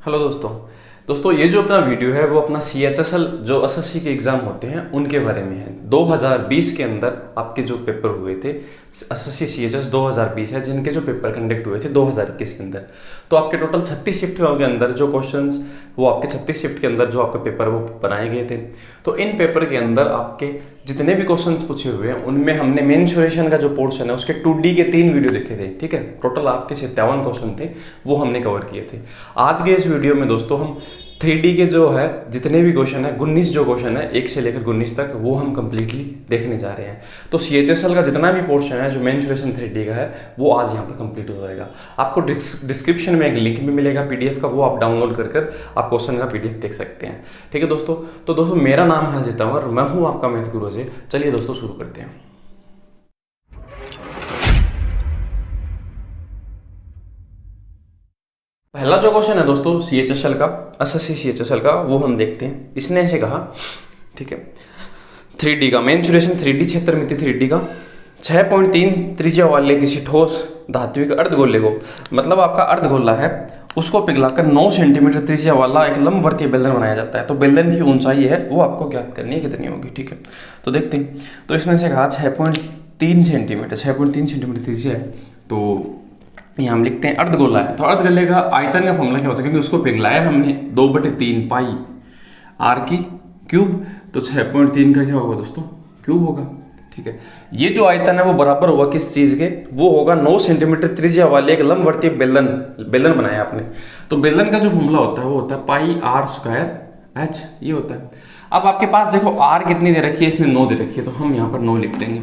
Hello दोस्तों। ये जो अपना वीडियो है वो अपना CHSL जो एसएससी के एग्ज़ाम होते हैं उनके बारे में है। 2020 के अंदर आपके जो पेपर हुए थे एसएससी CHS 2020 है, जिनके जो पेपर कंडक्ट हुए थे 2021 के अंदर। तो आपके टोटल 36 शिफ्टों के अंदर जो क्वेश्चंस वो आपके 36 शिफ्ट के अंदर जो आपका पेपर वो बनाए गए थे। तो इन पेपर के अंदर आपके जितने भी क्वेश्चंस पूछे हुए हैं उनमें हमने मेंसुरेशन का जो पोर्शन है उसके 2D के 3 वीडियो देखे थे। ठीक है, टोटल आपके 57 क्वेश्चन थे, वो हमने कवर किए थे। आज के इस वीडियो में दोस्तों हम 3D के जो है जितने भी क्वेश्चन है 19 जो क्वेश्चन है 1 से लेकर 19 तक वो हम कंप्लीटली देखने जा रहे हैं। तो CHSL का जितना भी पोर्शन है जो मेंसुरेशन 3D का है वो आज यहाँ पर कंप्लीट हो जाएगा। आपको डिस्क्रिप्शन में एक लिंक भी मिलेगा PDF का, वो आप डाउनलोड कर आप क्वेश्चन का PDF देख सकते हैं। ठीक है दोस्तों, तो दोस्तों मेरा नाम है अजय तंवर, मैं हूँ आपका मैथ गुरु अजय। चलिए दोस्तों शुरू करते हैं। पहला जो क्वेश्चन है दोस्तों CHSL का, एसएससी CHSL का, वो हम देखते हैं। इसने ऐसे कहा, ठीक है, 3D का मेंसुरेशन 3D क्षेत्रमिति 3D का 6.3 त्रिज्या वाले किसी ठोस धात्विक अर्धगोले को, मतलब आपका अर्धगोला है उसको पिघलाकर 9 सेंटीमीटर त्रिज्या वाला एक लंबवर्तीय बेलन बनाया जाता है। तो बेलन की ऊंचाई है वो आपको ज्ञात करनी है कितनी होगी। ठीक है, तो देखते हैं। तो इसने से कहा 6.3 सेंटीमीटर त्रिज्या है, तो यहाँ हम लिखते हैं अर्धगोला है। तो अर्धगोले का आयतन का फॉर्मूला क्या होता है, क्योंकि उसको पिघलाया हमने 2/3 पाई आर की क्यूब, तो 6.3 का क्या होगा दोस्तों, क्यूब होगा। ठीक है, ये जो आयतन है वो बराबर होगा किस चीज़ के, वो होगा 9 सेंटीमीटर त्रिज्या वाले एक लंबवर्तीय बेलन बनाया आपने। तो बेलन का जो फॉर्मूला होता है वो होता है पाई आर स्क्वायर एच, ये होता है। अब आपके पास देखो आर कितनी दे रखी है, इसने 9 दे रखी है, तो हम यहाँ पर 9 लिख देंगे।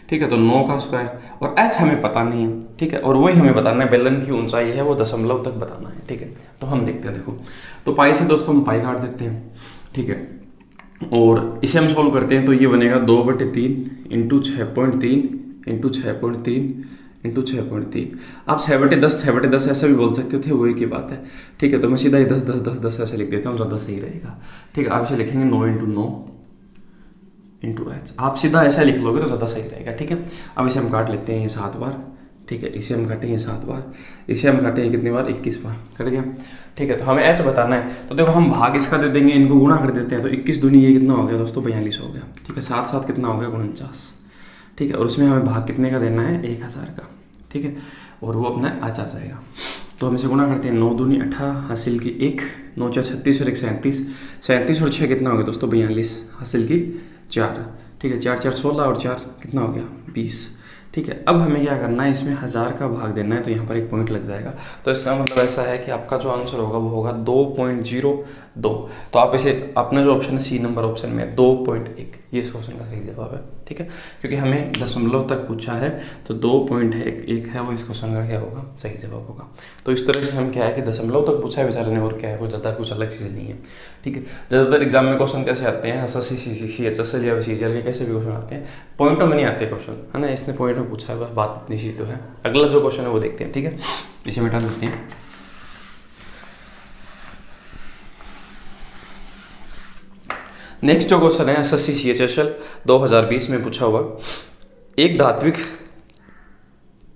ठीक है, तो 9 का स्क्वायर, और एच हमें पता नहीं है। ठीक है, और वही हमें बताना है बेलन की ऊंचाई है वो दशमलव तक बताना है। ठीक है, तो हम देखते हैं। देखो, तो पाई से दोस्तों हम पाई काट देते हैं। ठीक है, और इसे हम सोल्व करते हैं तो ये बनेगा 2/3 इंटू 6.3 इंटू 6.3 इंटू 6.3। आप 6/10 6/10 ऐसा भी बोल सकते थे, वो एक ही बात है। ठीक है, तो मैं सीधा ही 10 10 10 10 ऐसे लिख देता हूँ, ज़्यादा सही रहेगा। ठीक है, आप इसे लिखेंगे 9 इंटू 9 इंटू एच, आप सीधा ऐसा लिख लोगे तो ज़्यादा सही रहेगा। ठीक है, अब इसे हम काट लेते हैं ये 7 बार। ठीक है, इसे हम काटेंगे 7 बार, इसे हम काटेंगे कितनी बार, 21 बार, कट गया। ठीक है, तो हमें एच बताना है, तो देखो हम भाग इसका दे देंगे, इनको गुणा कर देते हैं। तो 21 दूनी ये कितना हो गया दोस्तों, 42 हो गया। ठीक है, 7 7 कितना हो गया, 49। ठीक है, और उसमें हमें भाग कितने का देना है, 1000 का। ठीक है, और वो अपना एच आ जाएगा। तो हम इसे गुणा करते हैं, 9 दूनी 18 हासिल की 1, 9 4 36 और 1 37, 37 और 6 कितना हो गया दोस्तों, 42 हासिल की 4। ठीक है, 4 4 16 और 4 कितना हो गया, 20। ठीक है, अब हमें क्या करना है, इसमें 1000 का भाग देना है, तो यहाँ पर एक पॉइंट लग जाएगा। तो इसका मतलब ऐसा है कि आपका जो आंसर होगा वो होगा 2.02। तो आप इसे अपना जो ऑप्शन है C नंबर ऑप्शन में 2.1, ये इस क्वेश्चन का सही जवाब है। ठीक है, क्योंकि हमें दशमलव तक पूछा है, तो 2.1 है वो इस क्वेश्चन का क्या होगा, सही जवाब होगा। तो इस तरह से हम क्या है कि दशमलव तक पूछा है बेचारे ने, और क्या है वो ज़्यादा कुछ अलग चीज़ नहीं है। ठीक है, ज़्यादातर एग्जाम में क्वेश्चन कैसे आते हैं, एसएससी CHSL या CGL के कैसे भी क्वेश्चन आते हैं, पॉइंटों में नहीं आते क्वेश्चन, है ना। इसने पॉइंट में पूछा है, बस बात इतनी सी तो है। अगला जो क्वेश्चन है वो देखते हैं। ठीक है, इसे मिटा देते हैं। नेक्स्ट जो क्वेश्चन है एसएससी CHSL 2020 में पूछा हुआ, एक धात्विक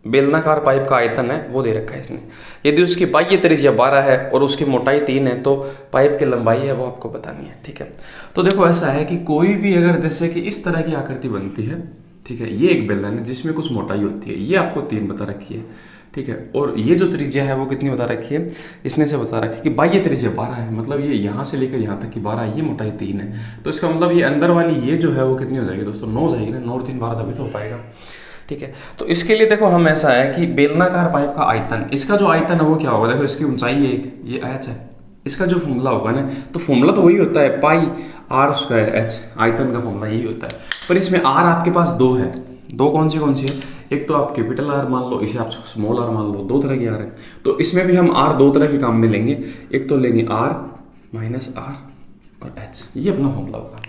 बेलनाकार पाइप का आयतन है वो दे रखा है इसने। यदि उसकी बाह्य त्रिज्या 12 है और उसकी मोटाई 3 है तो पाइप की लंबाई है वो आपको बतानी है। ठीक है, तो देखो ऐसा है कि कोई भी अगर जैसे कि इस तरह की आकृति बनती है, ठीक है, ये एक बेलन है जिसमें कुछ मोटाई होती है, ये आपको 3 बता रखी है। ठीक है, और ये जो त्रिज्या है वो कितनी बता रखी है, इसने से बता रखी है कि बाह्य त्रिज्या 12 है, मतलब ये यहाँ से लेकर यहाँ तक की 12 है, ये मोटाई 3 है। तो इसका मतलब ये अंदर वाली ये जो है वो कितनी हो जाएगी दोस्तों, 9 जाएगी ना, 9 और 3 12 तभी तो हो पाएगा। ठीक है, तो इसके लिए देखो हम ऐसा है कि बेलनाकार पाइप का आयतन, इसका जो आयतन है वो क्या होगा, देखो इसकी ऊंचाई है एक, ये एच है, इसका जो फॉर्मूला होगा ना, तो फॉर्मूला तो वही होता है पाई आर स्क्वायर एच, आयतन का फॉर्मूला यही होता है। पर इसमें आर आपके पास 2 है, 2 कौन सी है, एक तो आप कैपिटल आर मान लो, इसे आप स्मॉल आर मान लो, 2 तरह की आर है। तो इसमें भी हम आर 2 तरह के काम में लेंगे, एक तो लेंगे आर माइनस आर और एच, ये अपना फॉर्मूला होगा।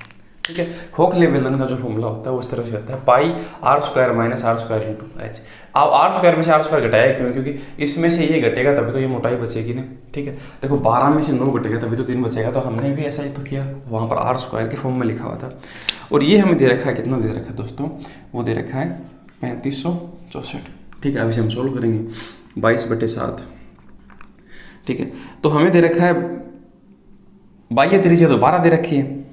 ठीक है, खोखले बेलन का जो फॉर्मूला होता है वो इस तरह से होता है pi r square minus r square into h. अब आर स्क्वायर में से आर स्क्वायर घटाया क्यों, क्योंकि इसमें से ये घटेगा तभी तो ये मोटाई बचेगी ना। ठीक है, देखो 12 में से 9 घटेगा तभी तो 3 बचेगा, तो हमने भी ऐसा ही तो किया, वहाँ पर आर स्क्वायर के फॉर्म में लिखा हुआ था। और ये हमें दे रखा है, कितना दे रखा है दोस्तों, वो दे रखा है 3564। ठीक है, अब इसे हम सोल्व करेंगे, 22/7 ठीक है। तो हमें दे रखा है बाह्य त्रिज्या तो 12 दे रखी है,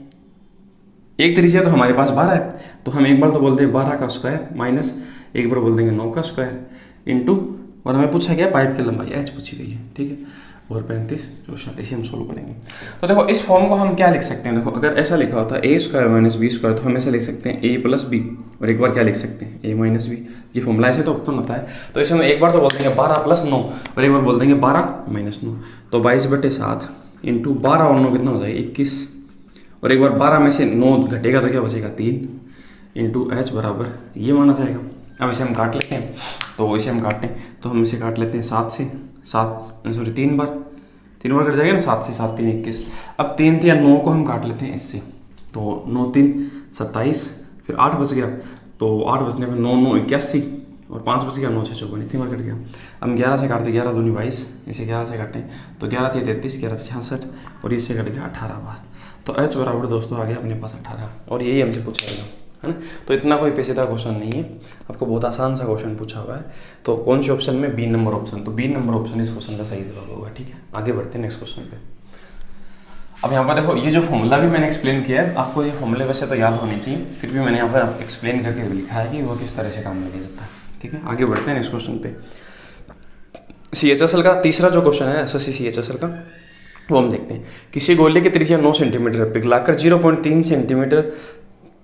एक त्रिज्या तो हमारे पास 12 है, तो हम एक बार तो बोलते हैं 12 का स्क्वायर माइनस एक बार बोल देंगे 9 का स्क्वायर इंटू, और हमें पूछा गया पाइप की लंबाई h पूछी गई है, ठीक है, और 35 64 इसे हम सोल्व करेंगे। तो देखो इस फॉर्म को हम क्या लिख सकते हैं, देखो अगर ऐसा लिखा होता है ए स्क्वायर माइनस बी स्क्वायर, तो हम ऐसा लिख सकते हैं ए प्लस बी, और एक बार क्या लिख सकते हैं ए माइनस बी, ये फॉर्मूला ऐसे तो ओपन होता है। तो इसे हम एक बार तो बोल देंगे 12 प्लस 9 और एक बार बोल देंगे 12 माइनस 9, तो 22/7 इंटू 12 और 9 कितना हो जाएगा 21, और एक बार 12 में से 9 घटेगा तो क्या बचेगा 3 इंटू एच बराबर ये माना जाएगा। अब इसे हम काट लेते हैं, तो इसे हम काटें तो हम इसे काट लेते हैं 7 से 7 सॉरी 3 बार कट जाएगा ना, 7 से 7 3 21। अब 3 या 9 को हम काट लेते हैं इससे, तो 9 3 27, फिर 8 बच गया, तो 8 बचने पर 9 9 81, और 5 बच गया 9 6 54, इतनी बार कट गया। हम 11 से काटते 11 दूनी 22, इसे 11 से काटें तो 11 3 33 11 66, और इससे कट गया 18 बार। तो एच बराबर दोस्तों आ गया अपने पास 18, और यही हमसे पूछा गया है ना। तो इतना कोई पेचीदा क्वेश्चन नहीं है, आपको बहुत आसान सा क्वेश्चन पूछा हुआ है। तो कौन से ऑप्शन में, बी नंबर ऑप्शन, तो बी नंबर ऑप्शन इस क्वेश्चन का सही जवाब होगा, ठीक है। आगे बढ़ते हैं नेक्स्ट क्वेश्चन पे। अब यहाँ पर देखो ये जो फॉर्मूला भी मैंने एक्सप्लेन किया है, आपको ये फॉर्मूले वैसे तो याद होने चाहिए, फिर भी मैंने यहाँ पर एक्सप्लेन करके लिखा है कि वो किस तरह से काम में लिया जाता है, ठीक है। आगे बढ़ते हैं नेक्स्ट क्वेश्चन पे। CHSL का तीसरा जो क्वेश्चन है SSC CHSL का, वो हम देखते हैं। किसी गोले की त्रिज्या 9 सेंटीमीटर पिघलाकर 0.3 सेंटीमीटर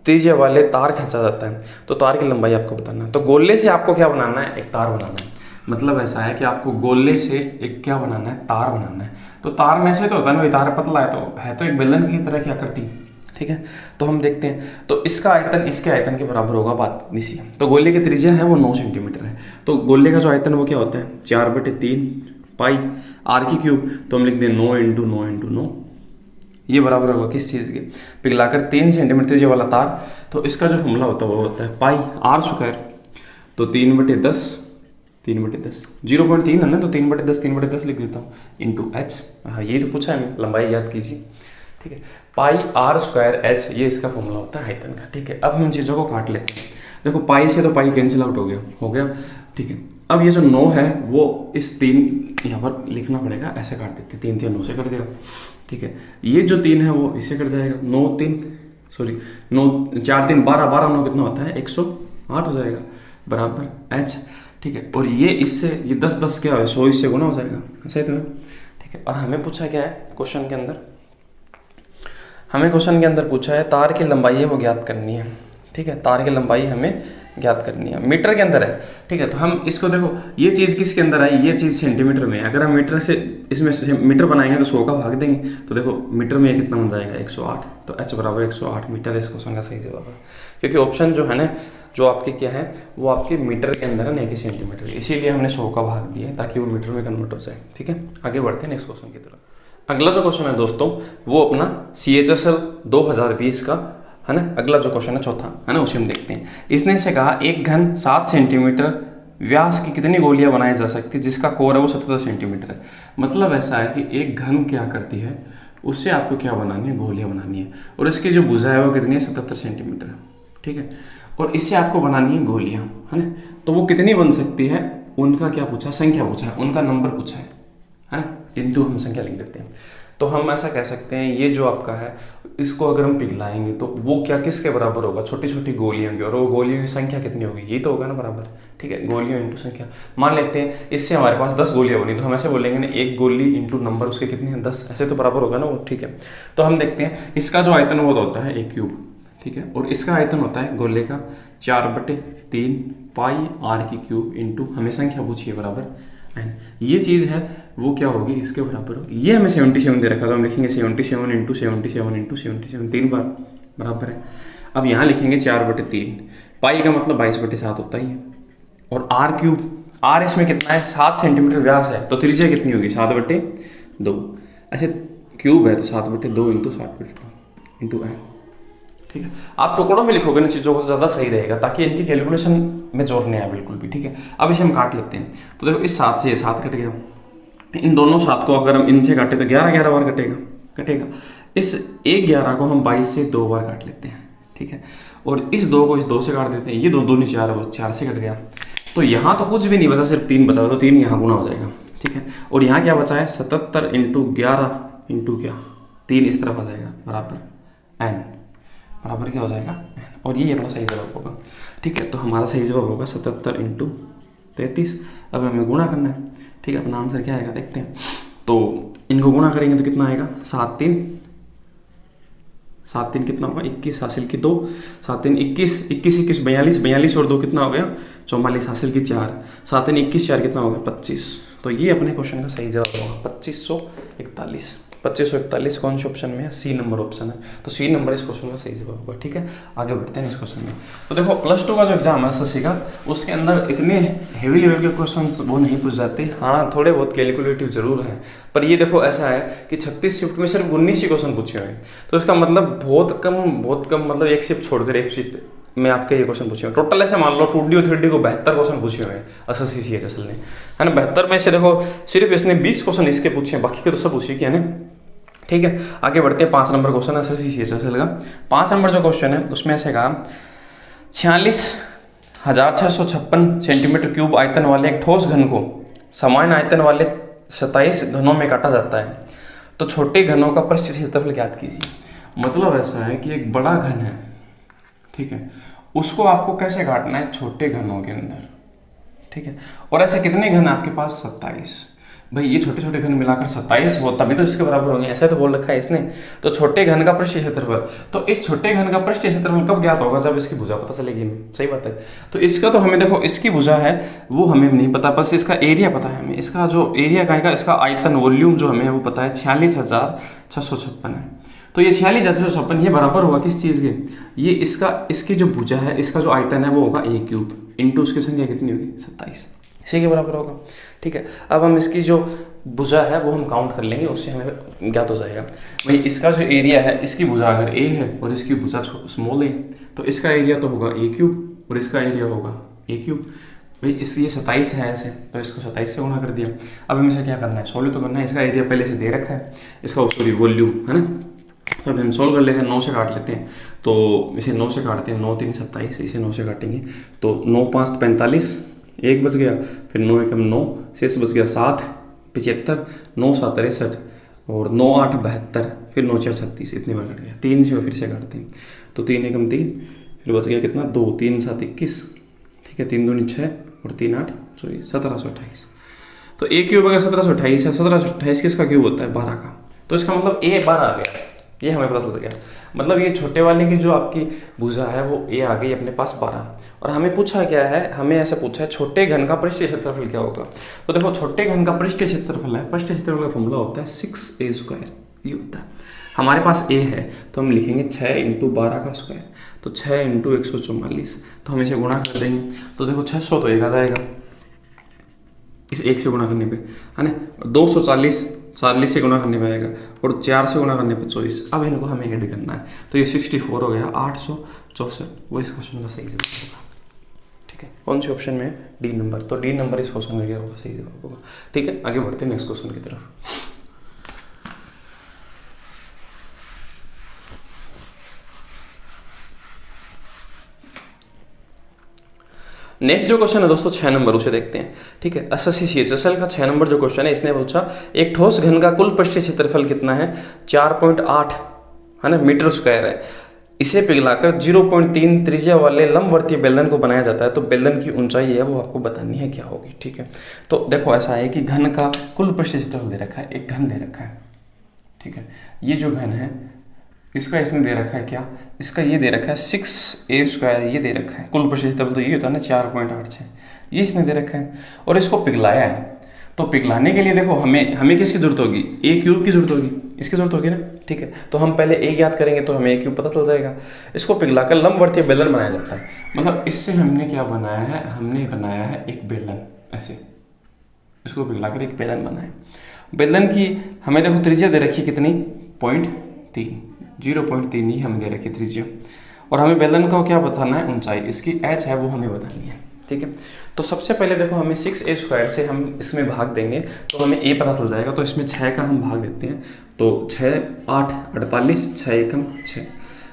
त्रिज्या वाले तार खींचा जाता है, तो तार की लंबाई आपको बताना है। तो गोले से आपको क्या बनाना है, एक तार बनाना है। मतलब ऐसा है कि आपको गोले से एक क्या बनाना है, तार बनाना है। तो तार में से तो होता है ना, तार पतला है तो एक बेलन की तरह की आकृति, ठीक है। तो हम देखते हैं, तो इसका आयतन इसके आयतन के बराबर होगा, बात इतनी सी है। तो गोले की त्रिज्या है वो 9 सेंटीमीटर है, तो गोले का जो आयतन वो क्या होता है 4/3 पाई आर की क्यूब, तो हम लिख दें 9 × 9 × 9, ये बराबर होगा किस चीज़ के, पिघलाकर 3 सेंटीमीटर त्रिज्या वाला तार। तो इसका जो फॉर्मूला होता है वो होता है पाई आर स्क्वायर, तो 3/10 3/10 0.3 है ना, तो 3/10 लिख देता हूँ इंटू एच। हाँ यही तो पूछा है, मैं लंबाई याद कीजिए, ठीक है। पाई आर स्क्वायर एच, ये इसका फॉर्मूला होता है आयतन का, ठीक है। अब हम चीज़ों को काट लेते हैं। देखो पाई से तो पाई कैंसिल आउट हो गया, ठीक है। अब ये जो 9 है वो इस 3 यहाँ पर लिखना पड़ेगा, ऐसे काट देते हैं, 3 3 9 से कट देगा, ठीक है। ये जो 3 है वो इससे कट जाएगा, 9 3 4 3 12 12 9 कितना होता है 108 हो जाएगा, बराबर एच, ठीक है। और ये इससे ये 10 10 क्या है 100 इससे गुना हो जाएगा, ऐसा ही तो है, ठीक है। और हमें पूछा क्या है क्वेश्चन के अंदर, हमें क्वेश्चन के अंदर पूछा है तार की लंबाई है वो ज्ञात करनी है, ठीक है। तार की लंबाई हमें ज्ञात करनी है, मीटर के अंदर है, ठीक है। तो हम इसको देखो, ये चीज़ किसके अंदर आई, ये चीज़ सेंटीमीटर में। अगर हम मीटर से इसमें मीटर बनाएंगे तो 100 का भाग देंगे, तो देखो मीटर में कितना बन जाएगा 108, तो एच बराबर 108 मीटर इस क्वेश्चन का सही जवाब है। क्योंकि ऑप्शन जो है ना, जो आपके क्या है वो आपके मीटर के अंदर है, नहीं कि सेंटीमीटर, इसीलिए हमने 100 का भाग दिया है ताकि वो मीटर में कन्वर्ट हो जाए, ठीक है। आगे बढ़ते हैं नेक्स्ट क्वेश्चन की तरफ। अगला जो क्वेश्चन है दोस्तों वो अपना CHSL 2020 का है ना। अगला जो क्वेश्चन है चौथा है ना, उसे हम देखते हैं। इसने से कहा एक घन 7 सेंटीमीटर व्यास की कितनी गोलियां बनाई जा सकती है जिसका कोर है वो 77 सेंटीमीटर है। मतलब ऐसा है कि एक घन क्या करती है, उससे आपको क्या बनानी है, गोलियां बनानी है, और इसकी जो भुजा है वो कितनी है 77 सेंटीमीटर, ठीक है। और इससे आपको बनानी है गोलियां, है ना। तो वो कितनी बन सकती है, उनका क्या पूछा, संख्या पूछा है, उनका नंबर पूछा है ना। इंटू हम संख्या लिख देते हैं। तो हम ऐसा कह सकते हैं ये जो आपका है इसको अगर हम पिघलाएंगे तो वो क्या किसके बराबर होगा, छोटी छोटी गोलियों की, और वो गोलियों की संख्या कितनी होगी, ये तो होगा ना बराबर, ठीक है। गोलियों इंटू संख्या, मान लेते हैं इससे हमारे पास 10 गोलियां बनी, तो हम ऐसे बोलेंगे ना एक गोली इंटू नंबर उसके कितनी है 10, ऐसे तो बराबर होगा ना वो, ठीक है। तो हम देखते हैं इसका जो आयतन वो होता है एक क्यूब, ठीक है। और इसका आयतन होता है गोले का 4/3 पाई आर की क्यूब इंटू हमें संख्या पूछिए बराबर n। ये चीज़ है वो क्या होगी, इसके बराबर होगी। ये हमें 77 दे रखा, तो हम लिखेंगे 77 इंटू 77 इंटू 77 3 बार बराबर है। अब यहाँ लिखेंगे 4/3, पाई का मतलब 22/7 होता ही है, और आर क्यूब, आर इसमें कितना है 7 सेंटीमीटर व्यास है, तो त्रिज्या कितनी होगी 7/2, ऐसे क्यूब है तो 7/2 इंटू 7/2 इंटू n, ठीक है। आप टुकड़ों में लिखोगे ना चीज़ों को ज़्यादा सही रहेगा ताकि इनकी कैलकुलेशन में जोर नहीं आए बिल्कुल भी, ठीक है। अब इसे हम काट लेते हैं। तो देखो इस 7 से ये 7 कट गया, इन दोनों 7 को अगर हम इनसे काटे तो 11 बार कटेगा। इस 11 को हम 22 से 2 बार काट लेते हैं, ठीक है। और इस 2 को इस 2 से काट देते हैं, ये 2 2 4 4 से कट गया। तो यहाँ तो कुछ भी नहीं बचा, सिर्फ 3 बचा, तो 3 यहाँ गुना हो जाएगा, ठीक है। और यहाँ क्या बचा है 77 इंटू 11 इंटू क्या 3 इस तरफ आ जाएगा बराबर n, बराबर क्या हो जाएगा n, और ये अपना सही जवाब होगा। ठीक है, तो हमारा सही जवाब होगा 77 इंटू 33। अब हमें गुणा करना है। ठीक है, अपना आंसर क्या आएगा देखते हैं। तो इनको गुणा करेंगे तो कितना आएगा 7 3 कितना होगा 21 हासिल की 2, 7 3 21, 21 21 42, 42 और 2 कितना हो गया 44 हासिल की 4, 7 3 21 4 कितना हो गया 25। तो ये अपने क्वेश्चन का सही जवाब होगा 2541। 2541 कौन से ऑप्शन में है, सी नंबर ऑप्शन है। तो सी नंबर इस क्वेश्चन का सही जवाब होगा। ठीक है, आगे बढ़ते हैं इस क्वेश्चन में। तो देखो +2 का जो एग्जाम है एसएससी का, उसके अंदर इतने हेवी लेवल के क्वेश्चन वो नहीं पूछ जाते। हाँ, थोड़े बहुत कैलकुलेटिव जरूर है, पर ये देखो ऐसा है कि 36 शिफ्ट में सिर्फ 19 ही क्वेश्चन पूछे हुए हैं। तो इसका मतलब बहुत कम मतलब एक शिफ्ट छोड़कर एक शिफ्ट में आपके ये क्वेश्चन पूछे हुए। टोटल ऐसे मान लो 2D और 3D को 72 क्वेश्चन पूछे हुए हैं एसएससी सीएचएसएल ने, है ना। 72 में से देखो सिर्फ इसने 20 क्वेश्चन इसके पूछे हैं, बाकी के तो सब उसी के है ना। ठीक है, आगे बढ़ते हैं। 5 नंबर क्वेश्चन एसएससी सीएचएसएल का। 5 नंबर जो क्वेश्चन है उसमें से कहा 46,656 सेंटीमीटर क्यूब आयतन वाले एक ठोस घन को समान आयतन वाले 27 घनों में काटा जाता है, तो छोटे घनों का पृष्ठ क्षेत्रफल ज्ञात कीजिए। मतलब ऐसा है कि एक बड़ा घन है, ठीक है, उसको आपको कैसे काटना है छोटे घनों के अंदर। ठीक है, और ऐसे कितने घन आपके पास 27। भाई ये छोटे छोटे घन मिलाकर 27 हो तभी तो इसके बराबर होंगे, ऐसा तो बोल रखा है इसने। तो छोटे घन का पृष्ठ क्षेत्रफल, तो इस छोटे घन का पृष्ठ क्षेत्रफल कब ज्ञात होगा, जब इसकी भुजा पता चलेगी हमें। सही बात है। तो इसका तो हमें देखो इसकी भुजा है वो हमें नहीं पता, बस इसका एरिया पता है हमें। इसका जो एरिया का इसका आयतन वॉल्यूम जो हमें वो पता है 46,656 है। तो ये 46,656 ये बराबर होगा किस चीज़ के, ये इसकी जो भुजा है, इसका जो आयतन है वो होगा a क्यूब इंटू उसकी संख्या कितनी होगी 27, इसी के बराबर होगा। ठीक है, अब हम इसकी जो भुजा है वो हम काउंट कर लेंगे, उससे हमें ज्ञात हो जाएगा। भाई इसका जो एरिया है, इसकी भुजा अगर a है और इसकी भुजा स्मॉल a, तो इसका एरिया तो होगा a क्यूब और इसका एरिया होगा a क्यूब। भाई ये 27 है ऐसे, तो इसको 27 से गुणा कर दिया। अब हमें इसे क्या करना है, सॉल्व तो करना है। इसका एरिया पहले से दे रखा है, इसका सॉरी वॉल्यूम है ना। तो अब हम सॉल्व कर लेते हैं, 9 से काट लेते हैं। तो इसे 9 से काटते हैं, 9 3 27, इसे 9 से काटेंगे तो 9 5 45, 1 बच गया, फिर 9 1 9, शेष बच गया 7 75, 9 7 63 और 9 8 72, फिर 9 4 36, इतने बार कट गया। 3 से फिर से काटते हैं तो 3 1 3, फिर बच गया कितना 2 3 7 21, ठीक है, 3 2 6 और 3 8 1728। तो a क्यूब अगर 1728 है, 1728 किसका क्यूब होता है 12 का, तो इसका मतलब a 12 आ गया, ये हमें पता चल गया। मतलब ये छोटे वाले की जो आपकी भुजा है वो a आ गई अपने पास 12। और हमें पूछा क्या है, हमें ऐसा पूछा है छोटे घन का पृष्ठ क्षेत्रफल क्या होगा। तो देखो छोटे घन का पृष्ठ क्षेत्रफल है, पृष्ठ क्षेत्रफल का फॉर्मूला होता है 6a², ये होता है। हमारे पास a है तो हम लिखेंगे 6 × 12 का स्क्वायर, तो 6 × 144, तो हम इसे गुणा कर देंगे। तो देखो 600 तो 1 आ जाएगा इस 1 से गुणा करने पे, है ना। 240 40 से गुणा करने पे आएगा और 4 से गुणा करने पे 24। अब इनको हमें ऐड करना है, तो ये 64 हो गया 864, वो इस क्वेश्चन का सही जवाब होगा। ठीक है, कौन से ऑप्शन में है, डी नंबर। तो डी नंबर इस क्वेश्चन में क्या होगा, सही जवाब होगा। ठीक है, आगे बढ़ते हैं नेक्स्ट क्वेश्चन की तरफ। नेक्स्ट जो क्वेश्चन है दोस्तों 6 नंबर, उसे देखते हैं। ठीक है, एसएससी सीएचएसएल का 6 नंबर जो क्वेश्चन है, इसने पूछा एक ठोस घन का कुल पृष्ठीय क्षेत्रफल कितना है, 4.8 है ना मीटर स्क्वायर है। इसे पिघलाकर 0.3 त्रिज्या वाले लंबवर्तीय बेलन को बनाया जाता है, तो बेलन की ऊंचाई है वो आपको बतानी है क्या होगी। ठीक है, तो देखो ऐसा है कि घन का कुल पृष्ठीय क्षेत्रफल दे रखा है, एक घन दे रखा है। ठीक है, ये जो घन है इसका इसने दे रखा है क्या, इसका ये दे रखा है 6a², ये दे रखा है। कुल पृष्ठीय क्षेत्रफल तो ये होता है ना 4.86, ये इसने दे रखा है और इसको पिघलाया है। तो पिघलाने के लिए देखो हमें किसकी जरूरत होगी, a क्यूब की जरूरत होगी, इसकी जरूरत होगी ना। ठीक है, तो हम पहले a ज्ञात करेंगे तो हमें a क्यूब पता चल जाएगा। इसको पिघलाकर लंबवर्तीय बेलन बनाया जाता है, मतलब इससे हमने क्या बनाया है, हमने बनाया है एक बेलन, ऐसे इसको पिघलाकर एक बेलन बनाया। बेलन की हमें देखो त्रिज्या दे रखी है कितनी, 0.3 ही हमें दे रखी त्रिज्या, और हमें बेलन का क्या बताना है, ऊंचाई, इसकी h है वो हमें बतानी है। ठीक है, तो सबसे पहले देखो हमें 6a² से हम इसमें भाग देंगे तो हमें a पता चल जाएगा। तो इसमें 6 का हम भाग देते हैं, तो 6 8 48, 6 1 6।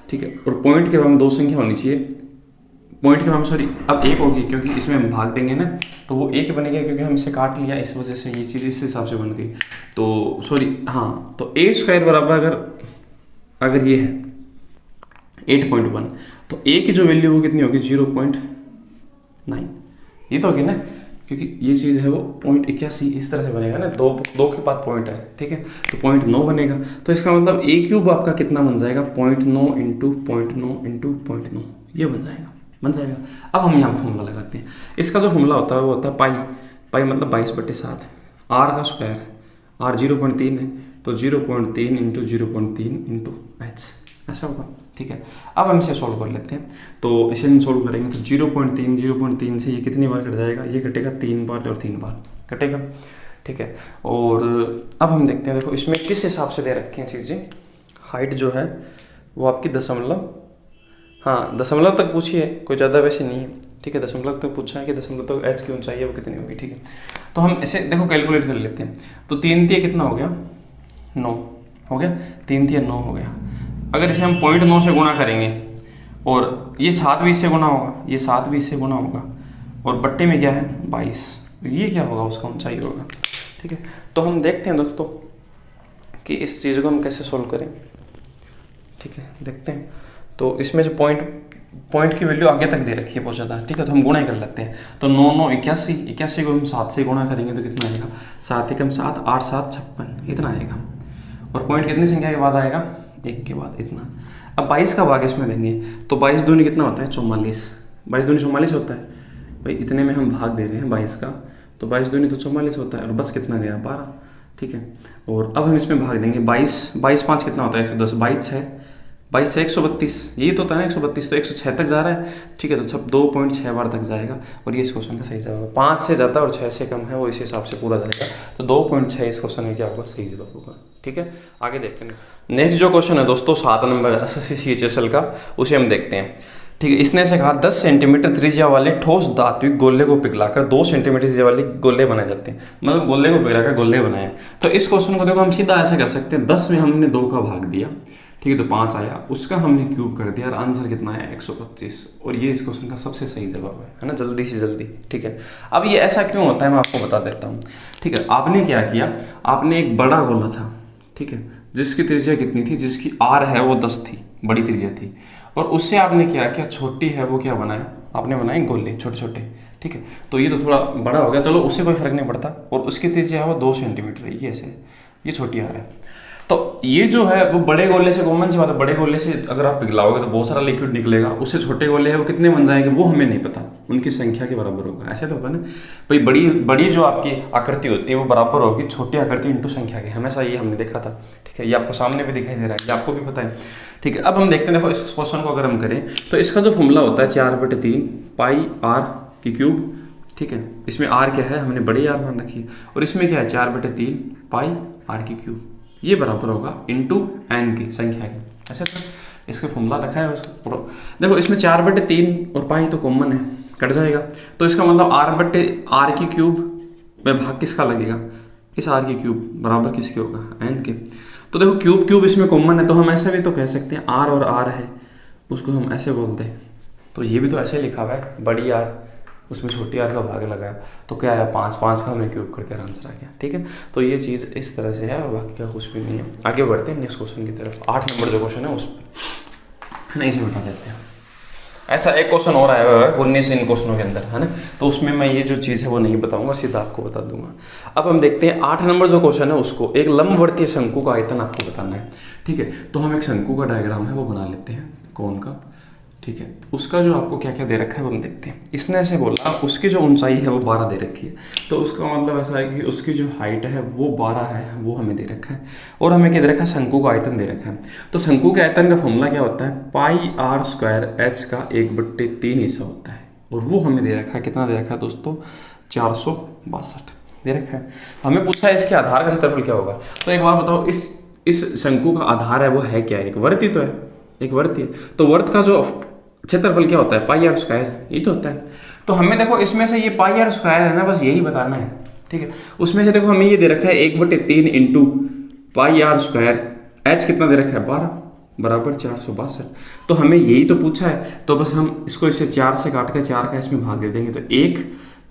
ठीक है, और पॉइंट के बाद 2 संख्या होनी चाहिए, पॉइंट की हम सॉरी अब एक होगी क्योंकि इसमें हम भाग देंगे ना, तो वो एक बनेगा क्योंकि हम इसे काट लिया, इस वजह से ये चीज़ इस हिसाब से बन गई। तो सॉरी हाँ, तो ए स्क्वायर बराबर अगर ये है 8.1, तो ए की जो वैल्यू वो कितनी होगी 0.9, ये तो होगी ना, क्योंकि ये चीज़ है वो 0.81 इस तरह से बनेगा ना, दो के बाद पॉइंट है, ठीक है, तो 0.9 बनेगा। तो इसका मतलब ए क्यूब आपका कितना बन जाएगा 0.9 इंटू 0.9 इंटू 0.9, ये बन जाएगा। अब हम यहाँ फॉर्मूला लगाते हैं। इसका जो फॉर्मूला होता है वो होता है पाई मतलब 22/7, आर का स्क्वायर, आर 0.3 है तो 0.3 इंटू 0.3 इंटू एच, ऐसा होगा, ठीक है। अब हम इसे सॉल्व कर लेते हैं। तो इसे हम सॉल्व करेंगे तो 0.3 से ये कितनी बार कट जाएगा, ये कटेगा 3 बार और 3 बार कटेगा, ठीक है। और अब हम देखते हैं, देखो इसमें किस हिसाब से दे रखे हैं चीज़ें। हाइट जो है वो आपकी दशमलव तक पूछी है, कोई ज़्यादा वैसे नहीं है, ठीक है। दशमलव तक पूछा है कि दशमलव तक एच की ऊंचाई है वो कितनी होगी, ठीक है। तो हम इसे देखो कैलकुलेट कर लेते हैं। तो 3 तिया कितना हो गया 9 हो गया, 3 तिया 9 हो गया। अगर इसे हम 0.9 से गुणा करेंगे और ये 7 भी इससे गुणा होगा, ये 7 भी इससे गुणा होगा, और बट्टे में क्या है 22, ये क्या होगा उसका ऊंचाई होगा, ठीक है। तो हम देखते हैं दोस्तों कि इस चीज़ को हम कैसे सोल्व करें, ठीक है, देखते हैं। तो इसमें जो पॉइंट की वैल्यू आगे तक दे रखी है बहुत ज़्यादा, ठीक है, तो हम गुणा कर लेते हैं। तो 9 9 81 को हम 7 से गुणा करेंगे तो कितना आएगा, 7 एकम 7, 8 7 56, इतना आएगा। और पॉइंट कितनी संख्या के बाद आएगा, 1 के बाद, इतना। अब 22 का भाग इसमें देंगे तो 22 दूनी कितना होता है 44, 22 दूनी 44 होता है भाई, इतने में हम भाग दे रहे हैं 22 का, तो 22 दूनी तो 44 होता है, और बस कितना गया 12, ठीक है। और अब हम इसमें भाग देंगे 22 5 कितना होता है 110, 22 से 132, यही तो होता है ना 132, तो 106 तक जा रहा है, ठीक है। तो सब 2.6 बार तक जाएगा, और ये इस क्वेश्चन का सही जवाब है। 5 से ज़्यादा और 6 से कम है वो इस हिसाब से पूरा जाएगा, तो 2.6 इस क्वेश्चन में क्या होगा, सही जवाब होगा, ठीक है। आगे देखते हैं। नेक्स्ट जो क्वेश्चन है दोस्तों 7 नंबर SSC CHSL का, उसे हम देखते हैं, ठीक है। इसने से कहा 10 सेंटीमीटर त्रिज्या वाले ठोस धात्विक गोले को पिघलाकर 2 सेंटीमीटर त्रिज्या वाले गोले बनाए जाते हैं, मतलब गोले को पिघलाकर गोले बनाए। तो इस क्वेश्चन को देखो हम सीधा ऐसे कर सकते हैं, 10 में हमने 2 का भाग दिया, ठीक है, तो 5 आया, उसका हमने क्यूब कर दिया और आंसर कितना है 125, और ये इस क्वेश्चन का सबसे सही जवाब है ना, जल्दी से जल्दी, ठीक है। अब ये ऐसा क्यों होता है मैं आपको बता देता हूँ, ठीक है। आपने क्या किया, आपने एक बड़ा गोला था, ठीक है, जिसकी त्रिज्या कितनी थी, जिसकी आर है वो 10 थी, बड़ी त्रिज्या थी, और उससे आपने क्या किया, छोटी है वो क्या बनाया, आपने बनाए गोले छोटे छोटे, ठीक है। तो ये तो थोड़ा बड़ा हो गया, चलो उससे कोई फर्क नहीं पड़ता, और उसकी त्रिज्या है वो 2 सेंटीमीटर है, ये ऐसे, ये छोटी आर है। तो ये जो है वो बड़े गोले से, कॉमन सी बात है, बड़े गोले से अगर आप पिघलाओगे तो बहुत सारा लिक्विड निकलेगा, उससे छोटे गोले हैं वो कितने बन जाएंगे वो हमें नहीं पता, उनकी संख्या के बराबर होगा, ऐसे तो होगा ना भाई। बड़ी जो आपकी आकृति होती है वो बराबर होगी छोटी आकृति इंटू संख्या के, हमेशा ये हमने देखा था, ठीक है। ये आपको सामने भी दिखाई दे रहा है, ये आपको भी पता है, ठीक है। अब हम देखते हैं, देखो इस क्वेश्चन को अगर हम करें तो इसका जो फॉर्मूला होता है 4/3 पाई आर की क्यूब, ठीक है। इसमें आर क्या है, हमने बड़ी आर मान रखी है, और इसमें क्या है 4/3 पाई आर की क्यूब, ये बराबर होगा इंटू एन की संख्या की, अच्छा। तो इसका फॉर्मूला रखा है उसका पूरा, देखो इसमें 4/3 और पाई तो कॉमन है, कट जाएगा, तो इसका मतलब आर की क्यूब में भाग किसका लगेगा, इस आर की क्यूब बराबर किसके होगा, एन के। तो देखो क्यूब इसमें कॉमन है, तो हम ऐसे भी तो कह सकते हैं, आर और आर है उसको हम ऐसे बोलते हैं, तो ये भी तो ऐसे लिखा हुआ है, बड़ी आर उसमें छोटी आर का भाग लगाया, तो क्या आया 5 का हमने क्यूब कर दिया, आंसर आ गया, ठीक है। तो ये चीज़ इस तरह से है, और बाकी का कुछ भी नहीं है। आगे बढ़ते हैं नेक्स्ट क्वेश्चन की तरफ। 8 नंबर जो क्वेश्चन है उस पर नहीं से उठा देते हैं। ऐसा एक क्वेश्चन और आया हुआ है 19 इन क्वेश्चनों के अंदर, है ना, तो उसमें मैं ये जो चीज़ है वो नहीं बताऊंगा, सीधा आपको बता दूंगा। अब हम देखते हैं 8 नंबर जो क्वेश्चन है उसको, एक लंबवर्तीय शंकु का आयतन आपको बताना है, ठीक है। तो हम एक शंकु का डायग्राम है वो बना लेते हैं, कौन का, ठीक है। उसका जो आपको क्या क्या दे रखा है वो हम देखते हैं। इसने ऐसे बोला उसकी जो ऊंचाई है वो 12 दे रखी है, तो उसका मतलब ऐसा है कि उसकी जो हाइट है वो 12 है, वो हमें दे रखा है, और हमें क्या दे रखा है, शंकु का आयतन दे रखा है। तो शंकु के आयतन का फॉर्मूला क्या होता है, पाई आर स्क्वायर एच का 1/3 हिस्सा होता है, और वो हमें दे रखा है, कितना दे रखा है दोस्तों 462 दे रखा है। हमें पूछा है इसके आधार का क्षेत्रफल क्या होगा। तो एक बात बताओ, इस शंकु का आधार है वो है क्या, एक वर्त ही तो है, एक वर्त ही, तो वर्त का जो क्षेत्रफल क्या होता है, पाई आर स्क्वायर, ये तो होता है। तो हमें देखो इसमें से ये पाई आर स्क्वायर है ना, बस यही बताना है, ठीक है। उसमें से देखो हमें ये दे रखा है 1/3 into pi r square, h कितना दे रखा है 12, बराबर 462। तो हमें यही तो पूछा है, तो बस हम इसको इसे 4 से काट कर 4 का इसमें भाग दे देंगे तो 1,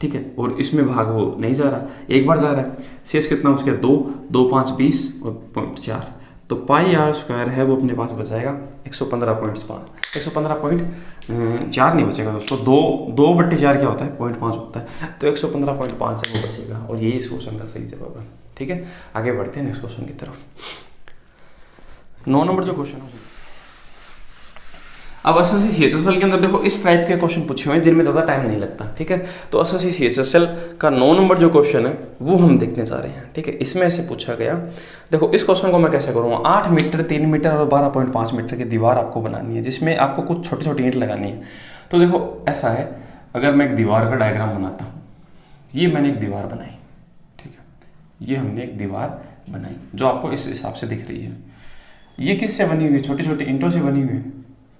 ठीक है, और इसमें भाग वो नहीं जा रहा, एक बार जा रहा है। शेष कितना उसके 2, 2 5 20 और 0.4, तो पाई आर स्क्वायर है वो अपने पास बचाएगा 115.5, 115.4 नहीं बचेगा दोस्तों, 2/4 क्या होता है 0.5 होता है, तो 115.5 है वो बचेगा, और यही इस क्वेश्चन का सही जवाब है। ठीक है, आगे बढ़ते हैं नेक्स्ट क्वेश्चन की तरफ। 9 नंबर जो क्वेश्चन है अब एसएससी सीएचएसएल के अंदर देखो इस टाइप के क्वेश्चन पूछे हुए हैं जिनमें ज़्यादा टाइम नहीं लगता। ठीक है, तो एसएससी सीएचएसएल का 9 नंबर जो क्वेश्चन है वो हम देखने जा रहे हैं। ठीक है, इसमें से पूछा गया, देखो इस क्वेश्चन को मैं कैसे करूँगा, 8 मीटर 3 मीटर और 12.5 मीटर की दीवार आपको बनानी है, जिसमें आपको कुछ छोटी छोटी ईंट लगानी है। तो देखो ऐसा है, अगर मैं एक दीवार का डायग्राम बनाता हूँ, ये मैंने एक दीवार बनाई, ठीक है, ये हमने एक दीवार बनाई जो आपको इस हिसाब से दिख रही है। ये किससे बनी हुई है, छोटी छोटी ईंटों से बनी हुई है